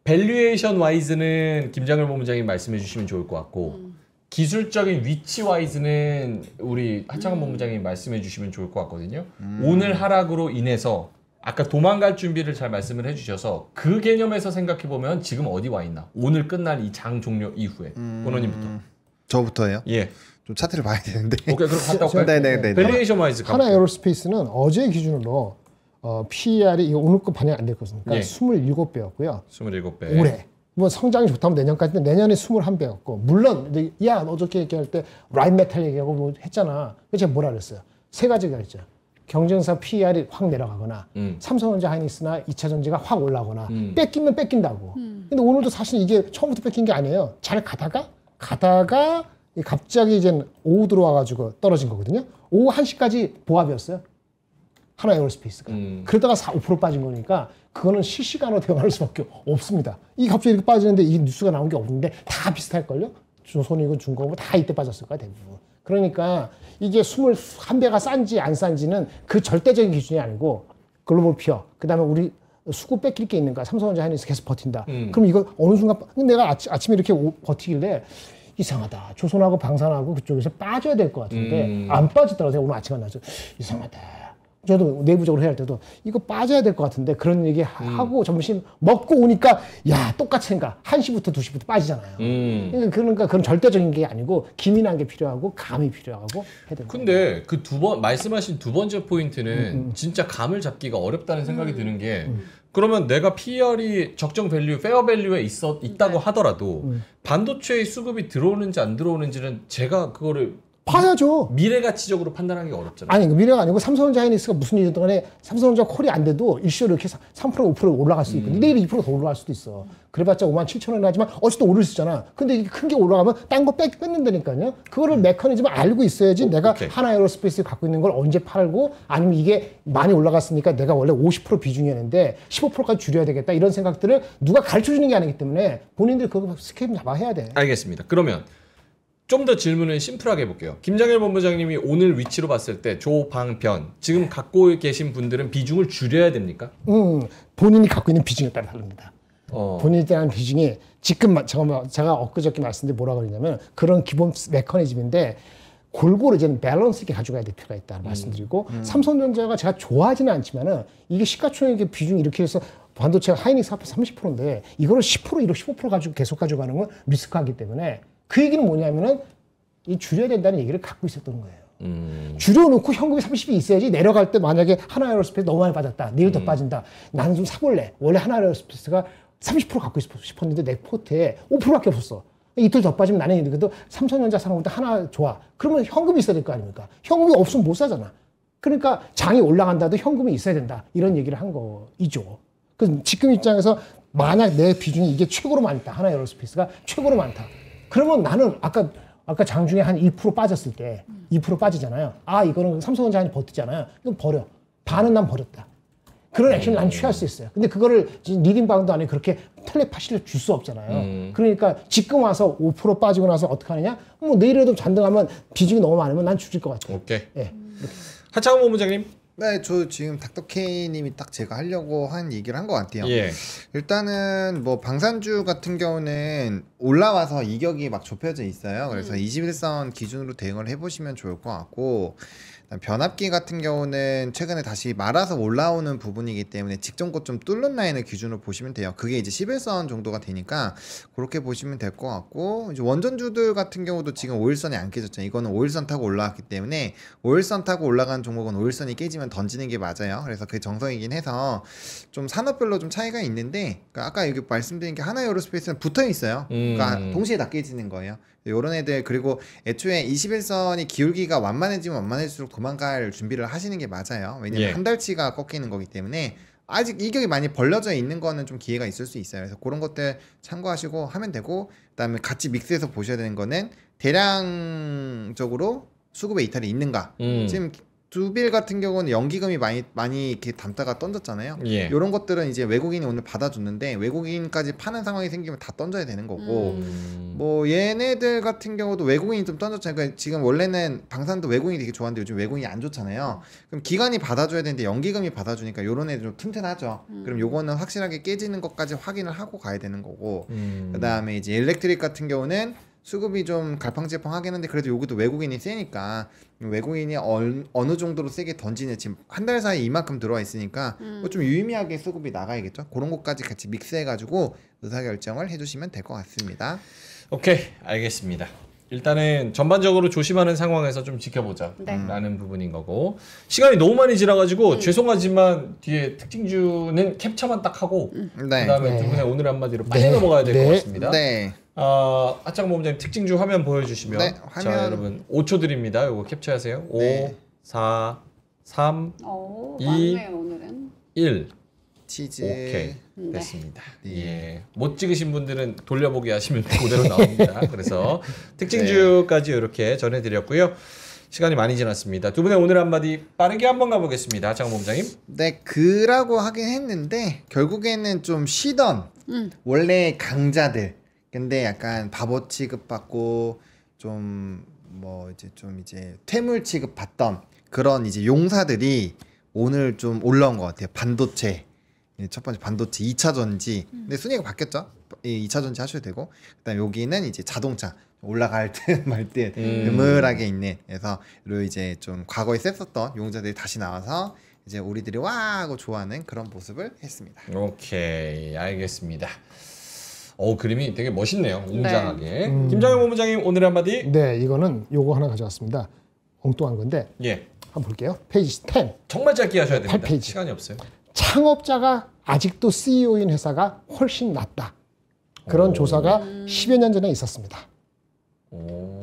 밸류에이션 와이즈는 김장열 본부장님 말씀해 주시면 좋을 것 같고 기술적인 위치 와이즈는 우리 하창원 본부장님 말씀해 주시면 좋을 것 같거든요. 오늘 하락으로 인해서 아까 도망갈 준비를 잘 말씀을 해주셔서 그 개념에서 생각해 보면 지금 어디 와 있나? 오늘 끝날 이 장 종료 이후에 본호님부터. 저부터예요? 예. 좀 차트를 봐야 되는데. 오케이 그럼 갔다 올까요? 네네네. 밸류에이션 와이즈 하나 에어로스페이스는 어제 기준으로 PER이 이거 오늘 거 반영 안 됐거든요. 그러니까 예. 27배였고요. 27배. 올해. 뭐 성장이 좋다면 내년까지 내년에 21배였고 물론 이제 야 어저께 얘기할 때 라인 메탈 얘기하고 뭐 했잖아. 그래서 제가 뭐라 그랬어요? 세 가지가 있죠. 경쟁사 PER이 확 내려가거나 삼성전자 하이닉스나 2차전지가 확 올라가거나 뺏기면 뺏긴다고. 근데 오늘도 사실 이게 처음부터 뺏긴 게 아니에요. 잘 가다가 갑자기 이제 오후 들어와가지고 떨어진 거거든요. 오후 1시까지 보합이었어요. 하나 에어로스페이스가. 그러다가 5% 빠진 거니까 그거는 실시간으로 대응할 수밖에 없습니다. 이 갑자기 이렇게 빠지는데 이 뉴스가 나온 게 없는데 다 비슷할걸요? 조선이건 중공업 다 이때 빠졌을 거야 대부분. 그러니까 이게 21배가 싼지 안 싼지는 그 절대적인 기준이 아니고 글로벌 피어 그다음에 우리 수급 뺏길 게 있는가 삼성전자 하이닉스 계속 버틴다. 그럼 이거 어느 순간 내가 아침에 이렇게 버티길래 이상하다. 조선하고 방산하고 그쪽에서 빠져야 될 것 같은데 안 빠지더라고요. 오늘 아침에 나서 이상하다. 저도 내부적으로 해야 할 때도 이거 빠져야 될 것 같은데 그런 얘기 하고 점심 먹고 오니까 야 똑같이 생각 1시부터 2시부터 빠지잖아요. 그러니까 그런 절대적인 게 아니고 기민한 게 필요하고 감이 필요하고 해야 되는 근데 그 말씀하신 두 번째 포인트는 진짜 감을 잡기가 어렵다는 생각이 드는 게 그러면 내가 PER이 적정 밸류, 페어 밸류에 있다고 하더라도 반도체의 수급이 들어오는지 안 들어오는지는 제가 그거를 봐야죠. 미래 가치적으로 판단하기가 어렵잖아요. 아니 미래가 아니고 삼성전자 하이닉스가 무슨 일이 동안에 삼성전자 콜이 안 돼도 일시적으로 이렇게 3% 5% 올라갈 수 있고 내일 2% 더 올라갈 수도 있어. 그래봤자 57,000원 하지만 어쨌든 오를 수 있잖아. 근데 이게 큰 게 올라가면 딴 거 뺏는다니까요. 그거를 메커니즘을 알고 있어야지 내가 오케이. 하나 에어로스페이스 갖고 있는 걸 언제 팔고 아니면 이게 많이 올라갔으니까 내가 원래 50% 비중이었는데 15%까지 줄여야 되겠다 이런 생각들을 누가 가르쳐주는 게 아니기 때문에 본인들이 그거 스케줄 잡아 해야 돼. 알겠습니다. 그러면 좀 더 질문을 심플하게 해볼게요. 김장열 본부장님이 오늘 위치로 봤을 때 조방변 지금 갖고 계신 분들은 비중을 줄여야 됩니까? 본인이 갖고 있는 비중에 따라 다릅니다. 어. 본인에 대한 비중이 지금 제가 엊그저께 말씀드린 뭐라 그러냐면 그런 기본 메커니즘인데 골고루 이제는 밸런스 있게 가져가야 될 필요가 있다는 말씀드리고 삼성전자가 제가 좋아하지는 않지만은 이게 시가총액의 비중이 이렇게 해서 반도체가 하이닉스 앞에 30%인데 이거를 10% 이렇게 15% 가지고 계속 가져가는 건 리스크하기 때문에 그 얘기는 뭐냐면은 이 줄여야 된다는 얘기를 갖고 있었던 거예요. 줄여놓고 현금이 30이 있어야지 내려갈 때 만약에 하나 에어로스페이스 너무 많이 빠졌다. 내일 더 빠진다. 나는 좀 사볼래. 원래 하나 에어로스페이스가 30% 갖고 싶었는데 내 포트에 5%밖에 없었어. 이틀 더 빠지면 나는 그래도 삼성전자 사놓을 때 하나 좋아. 그러면 현금이 있어야 될 거 아닙니까? 현금이 없으면 못 사잖아. 그러니까 장이 올라간다도 현금이 있어야 된다. 이런 얘기를 한 거이죠. 그래서 지금 입장에서 만약 내 비중이 이게 최고로 많다. 하나 에어로스페이스가 최고로 많다. 그러면 나는 아까 장중에 한 2% 빠졌을 때 2% 빠지잖아요. 아 이거는 삼성전자 하니 버티잖아요. 이건 버려. 반은 난 버렸다. 그런 액션을 난 취할 수 있어요. 근데 그거를 리딩 방도 안에 그렇게 텔레파시를 줄 수 없잖아요. 그러니까 지금 와서 5% 빠지고 나서 어떻게 하느냐? 뭐 내일에도 잔등하면 비중이 너무 많으면 난 줄일 것 같아요. 오케이. 예. 하창원 본부장님. 네, 저 지금 닥터케이님이 딱 제가 하려고 한 얘기를 한 것 같아요. 예. 일단은 뭐 방산주 같은 경우는 올라와서 이격이 막 좁혀져 있어요. 그래서 21선 기준으로 대응을 해보시면 좋을 것 같고, 변압기 같은 경우는 최근에 다시 말아서 올라오는 부분이기 때문에 직전고 좀 뚫는 라인을 기준으로 보시면 돼요. 그게 이제 11선 정도가 되니까 그렇게 보시면 될 것 같고, 이제 원전주들 같은 경우도 지금 5일선이 안 깨졌잖아요. 이거는 5일선 타고 올라왔기 때문에 5일선 타고 올라간 종목은 5일선이 깨지면 던지는 게 맞아요. 그래서 그게 정성이긴 해서 좀 산업별로 좀 차이가 있는데, 그러니까 아까 여기 말씀드린 게 하나 에어로스페이스는 붙어 있어요. 그러니까 동시에 다 깨지는 거예요. 요런 애들, 그리고 애초에 21선이 기울기가 완만해지면 완만해질수록 도망갈 준비를 하시는 게 맞아요. 왜냐면 예. 한 달치가 꺾이는 거기 때문에 아직 이격이 많이 벌려져 있는 거는 좀 기회가 있을 수 있어요. 그래서 그런 것들 참고하시고 하면 되고, 그다음에 같이 믹스해서 보셔야 되는 거는 대량적으로 수급의 이탈이 있는가. 지금 두빌 같은 경우는 연기금이 많이 이렇게 담다가 던졌잖아요. 예. 이런 것들은 이제 외국인이 오늘 받아줬는데 외국인까지 파는 상황이 생기면 다 던져야 되는 거고 뭐 얘네들 같은 경우도 외국인이 좀 던졌잖아요. 그러니까 지금 원래는 방산도 외국인이 되게 좋아하는데 요즘 외국인이 안 좋잖아요. 그럼 기관이 받아줘야 되는데 연기금이 받아주니까 요런 애들 좀 튼튼하죠. 그럼 요거는 확실하게 깨지는 것까지 확인을 하고 가야 되는 거고 그다음에 이제 일렉트릭 같은 경우는 수급이 좀 갈팡질팡하긴 한데 그래도 여기도 외국인이 세니까 외국인이 어느 정도로 세게 던지냐 지금 한 달 사이에 이만큼 들어와 있으니까 좀 유의미하게 수급이 나가야겠죠. 그런 것까지 같이 믹스해가지고 의사결정을 해주시면 될 것 같습니다. 오케이, 알겠습니다. 일단은 전반적으로 조심하는 상황에서 좀 지켜보자 네. 라는 부분인 거고 시간이 너무 많이 지나가지고 죄송하지만 뒤에 특징주는 캡처만 딱 하고 네. 그다음에 두 분의 오늘 한마디로 빨리 넘어가야 될 것 같습니다. 네. 아짱 모험장님 특징주 화면 보여주시면 네, 자 화면. 여러분 5초 드립니다. 요거 캡처하세요. 5 네. 4 3 오, 2, 많네요 오늘은. 1 치즈. 오케이 네. 됐습니다. 예, 못 찍으신 분들은 돌려보기 하시면 그대로 나옵니다. 그래서 특징주까지 이렇게 전해드렸고요. 시간이 많이 지났습니다. 두 분의 오늘 한마디 빠르게 한번 가보겠습니다. 장 모험장님. 네, 그라고 하긴 했는데 결국에는 좀 쉬던 원래 강자들 근데 약간 바보 취급받고 좀 뭐 이제 퇴물 취급받던 그런 이제 용사들이 오늘 좀 올라온 것 같아요. 반도체 첫 번째 반도체 2차 전지 근데 순위가 바뀌었죠. 2차 전지 하셔도 되고 그다음 여기는 이제 자동차 올라갈 듯 말 듯 드물하게 있는 그래서 그리고 이제 좀 과거에 셌었던 용자들이 다시 나와서 이제 우리들이 와 하고 좋아하는 그런 모습을 했습니다. 오케이 알겠습니다. 그림이 되게 멋있네요. 웅장하게. 김장현 본부장님 오늘 한마디. 네, 이거는 요거 하나 가져왔습니다. 엉뚱한 건데 예. 한번 볼게요. 페이지 10. 정말 짧게 하셔야 됩니다. 8페이지. 시간이 없어요. 창업자가 아직도 CEO인 회사가 훨씬 낫다. 그런 조사가 10여 년 전에 있었습니다.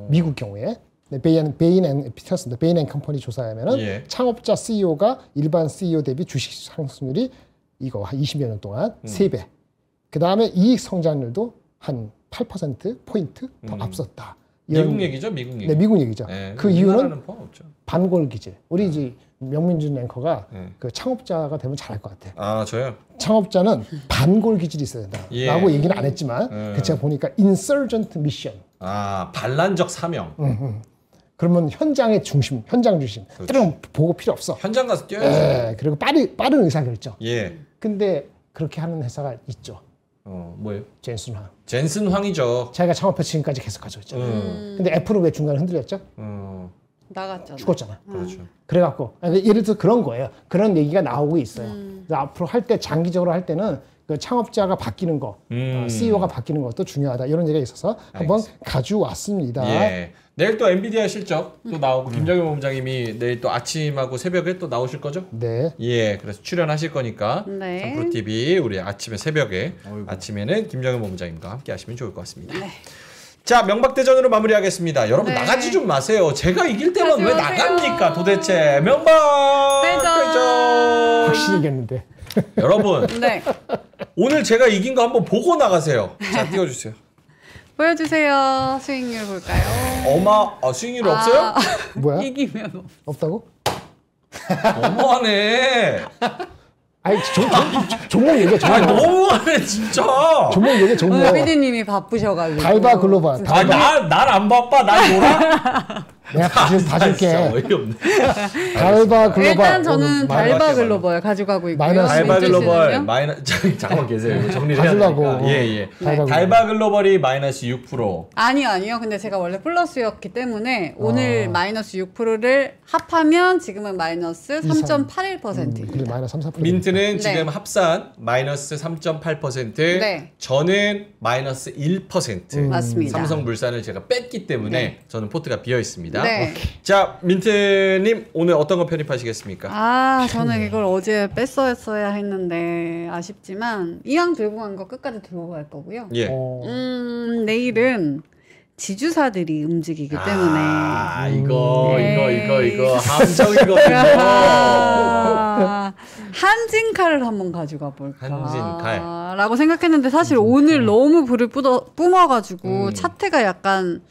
미국 경우에 베인 앤 피터슨다. 베인 앤 컴퍼니 조사에 하면은 예. 창업자 CEO가 일반 CEO 대비 주식 상승률이 이거 한 20여 년 동안 3배. 그다음에 이익 성장률도 한 8% 포인트 더 앞섰다. 미국 얘기죠, 미국 얘기. 네, 미국 얘기죠. 네, 그 이유는 우리나라는 포함 없죠. 반골 기질. 우리 이제 명민준 앵커가 네. 그 창업자가 되면 잘할 것 같아. 아 저요. 창업자는 반골 기질이 있어야 된다라고 예. 얘기는 안 했지만 그 제가 보니까 인서전트 미션. 아 반란적 사명. 그러면 현장의 중심, 현장 중심. 때론 보고 필요 없어. 현장 가서 뛰어야죠. 예, 그리고 빠른 의사결정. 예. 근데 그렇게 하는 회사가 있죠. 뭐예요? 젠슨황. 젠슨 황이죠. 자기가 창업해 지금까지 계속 가지고 있잖아요. 근데 애플은 왜 중간에 흔들렸죠? 나갔잖아. 죽었잖아. 그렇죠. 그래갖고 예를 들어서 그런 거예요. 그런 얘기가 나오고 있어요. 그래서 앞으로 할 때 장기적으로 할 때는 그 창업자가 바뀌는 거, CEO가 바뀌는 것도 중요하다. 이런 얘기가 있어서 한번 가져왔습니다. 예. 내일 또 엔비디아 실적 또 나오고 김정일 본부장님이 내일 또 아침하고 새벽에 또 나오실 거죠? 네. 예, 그래서 출연하실 거니까 네. 장프로 TV 우리 아침에 새벽에 아침에는 김정일 본부장님과 함께 하시면 좋을 것 같습니다. 자, 명박대전으로 마무리하겠습니다. 여러분 네. 나가지 좀 마세요. 제가 이길 때만 가지 왜 마세요. 나갑니까? 도대체 명박대전. 확실히 이겼는데. 여러분 네. 오늘 제가 이긴 거 한번 보고 나가세요. 자, 띄워주세요. 보여주세요. 수익률 볼까요? 수익률 없어요? 뭐야? 이기면 없다고? 너무하네. 아니 종목 얘기해. 아, 종목. 너무하네 진짜. 종목 얘기해. 종목. 오늘 PD님이 바쁘셔가지고. 달바 글로벌. 난 안 바빠. 난 놀아. 내가 봐줄게. 진짜 어이없네. 달바 글로벌. 일단 저는 달바 말로 글로벌 가지고 있고요. 마이너스. 달바 민준 글로벌 씨는요? 마이너스 잠깐만 계세요. 이거 정리를 해야 가지려고. 되니까. 예. 달바 달바 글로벌이 마이너스 6%. 아니요. 근데 제가 원래 플러스였기 때문에 오늘 마이너스 6%를 합하면 지금은 마이너스 3.81%입니다. 그래 마이너스 3, 4%. 민트는 네. 지금 합산 마이너스 3.8%. 네. 저는 마이너스 1%. 맞습니다. 삼성물산을 제가 뺐기 때문에 저는 포트가 비어 있습니다. 네. 자, 민트님 오늘 어떤 거 편입하시겠습니까? 저는 이걸 어제 뺐어야 했는데 아쉽지만 이왕 들고 간 거 끝까지 들고 갈 거고요. 예. 내일은 지주사들이 움직이기 때문에 이거 함정이거든요. 한진칼을 한번 가져가 볼까 한진칼. 라고 생각했는데 사실 오늘 너무 불을 뿜어가지고 차트가 약간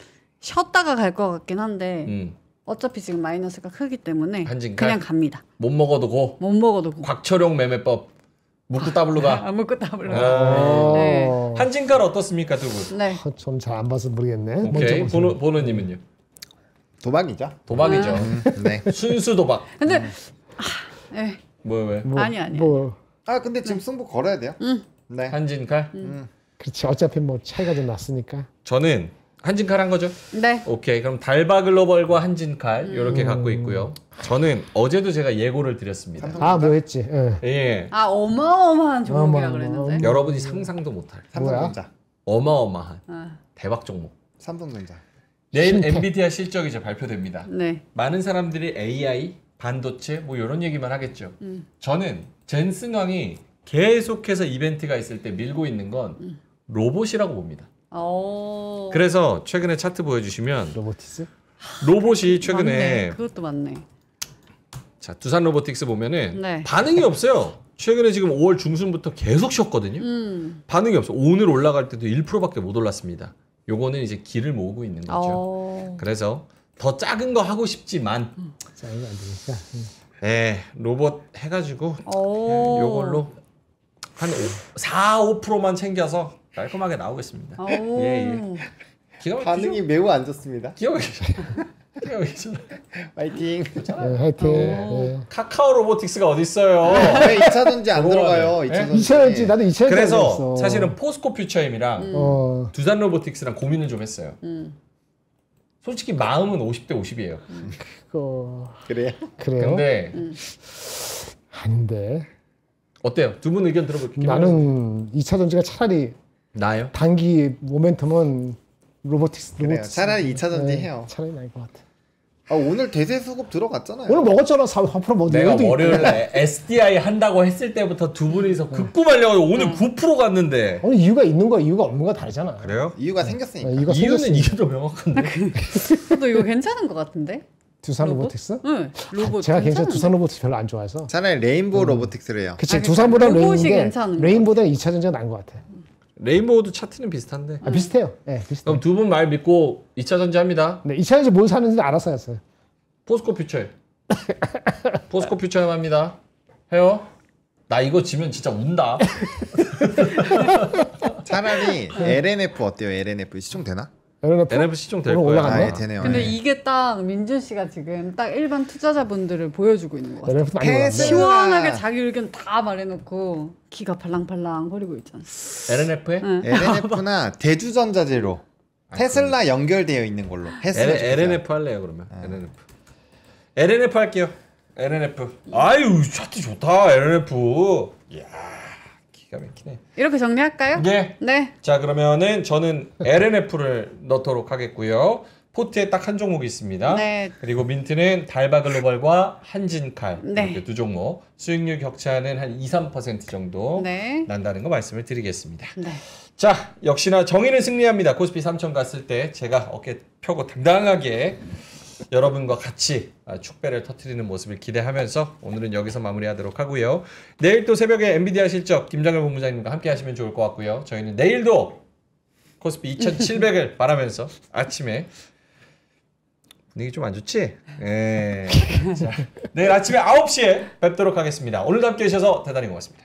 쉬었다가 갈 것 같긴 한데 어차피 지금 마이너스가 크기 때문에 한진칼? 그냥 갑니다. 못 먹어도 고. 못 먹어도 고. 곽철용 매매법. 묵고 따블로가. 아무것도 안 불러. 네. 어. 한진칼 어떻습니까 두 분? 네. 전 잘 안 봐서 모르겠네. 오케이. 먼저 보세요. 보노님은요? 도박이죠. 도박이죠. 네. 순수 도박. 근데 네. 뭐 왜? 아니. 아 근데 지금 승부 걸어야 돼요. 네. 한진칼? 그렇지. 어차피 뭐 차이가 좀 났으니까. 저는 한진칼 한 거죠? 네. 오케이. 그럼 달바 글로벌과 한진칼 이렇게 갖고 있고요. 저는 어제도 제가 예고를 드렸습니다. 아, 뭐 했지? 예. 예. 아 어마어마한 종목이라 어마어마. 그랬는데. 여러분이 상상도 못할 삼성전자. 어마어마한 아, 대박 종목. 삼성전자. 내일 신탁. 엔비디아 실적이 이제 발표됩니다. 네. 많은 사람들이 AI, 반도체 뭐 이런 얘기만 하겠죠. 저는 젠슨왕이 계속해서 이벤트가 있을 때 밀고 있는 건 로봇이라고 봅니다. 어. 그래서 최근에 차트 보여주시면 로보티스? 로봇이 최근에 맞네. 그것도 맞네. 자 두산 로보틱스 보면은 네. 반응이 없어요. 최근에 지금 5월 중순부터 계속 쉬었거든요. 반응이 없어. 오늘 올라갈 때도 1%밖에 못 올랐습니다. 요거는 이제 길을 모으고 있는 거죠. 어. 그래서 더 작은 거 하고 싶지만 자, 이거 안 되니까. 로봇 해가지고 오. 요걸로 한 4, 5%만 챙겨서 깔끔하게 나오겠습니다. 오. 예. 기가 막히죠? 반응이 매우 안 좋습니다. 기가 막히죠? 기가 막히죠? 파이팅. 예, 하여튼. 예. 카카오 로보틱스가 어디 있어요? 왜 2차 전지 안 들어가요? 예? 2차 전지. 2차전지 나도 2차전지 그래서 사실은 포스코 퓨처임이랑 두산 로보틱스랑 고민을 좀 했어요. 솔직히 마음은 50대 50이에요. 그거 그래요? 그래요? 근데 아닌데. 어때요? 두 분 의견 들어볼게요. 나는 2차전지가 차라리 나요? 단기 모멘텀은 로보틱스. 그래요. 차라리 2차 전지 해요. 차라리 나을 것 같아. 아, 오늘 대세 수급 들어갔잖아요. 오늘 먹었잖아. 4% 먹었는데. 내가 얘도 월요일에 SDI 한다고 했을 때부터 두 분이서 극구 말려가지고 오늘 9% 갔는데. 오늘 이유가 있는 거야, 이유가 없는 거 다르잖아. 그래요? 이유가 생겼으니까. 이유가 이유는 생겼으니까. 이게 더 명확한데. 저도 이거 괜찮은 것 같은데. 두산 로봇? 로보틱스? 응. 로봇. 제가 개인적으로 괜찮은데? 두산 로보틱스 별로 안 좋아해서. 차라리 레인보우 로보틱스를 해요. 그치, 아, 두산보다는 로봇이 레인인데 괜찮은 것 레인보다는 2차전지가 나은 것 같아. 레인보우도 차트는 비슷한데. 아, 비슷해요. 예, 비슷해요. 그럼 두 분 말 믿고 2차 전지 합니다. 네, 2차전지 뭘 사는지 알아서 했어요. 포스코 퓨처에. 포스코 퓨처에 합니다. 해요? 나 이거 지면 진짜 운다. 차라리 LNF 어때요? LNF 시청 되나? NF 시총 될 오늘 거야. 올라갔네. 아, 예, 되네요. 근데 예. 이게 딱 민준 씨가 지금 딱 일반 투자자분들을 보여주고 있는 것 같아. LNF도 많이 올랐네. 시원하게 자기 의견 다 말해놓고 기가 발랑발랑 거리고 있잖아. LNF에? LNF나 대주전자재로 테슬라 연결되어 있는 걸로 했으면 좋겠어요. LNF 할래요 그러면. LNF. LNF 할게요. LNF. 아유 차트 좋다. LNF. 이야 기가 막히네. 이렇게 정리할까요? 예. 네. 자 그러면은 저는 LNF를 넣도록 하겠고요. 포트에 딱 한 종목이 있습니다. 네. 그리고 민트는 달바글로벌과 한진칼 네. 이렇게 두 종목. 수익률 격차는 한 2-3% 정도 네. 난다는 거 말씀을 드리겠습니다. 네. 자 역시나 정의는 승리합니다. 코스피 3000 갔을 때 제가 어깨 펴고 당당하게 여러분과 같이 축배를 터뜨리는 모습을 기대하면서 오늘은 여기서 마무리하도록 하고요. 내일 또 새벽에 엔비디아 실적 김정일 본부장님과 함께 하시면 좋을 것 같고요. 저희는 내일도 코스피 2700을 바라면서 아침에 분위기 좀 안 좋지? 예. 자, 내일 아침에 9시에 뵙도록 하겠습니다. 오늘도 함께 해주셔서 대단히 고맙습니다.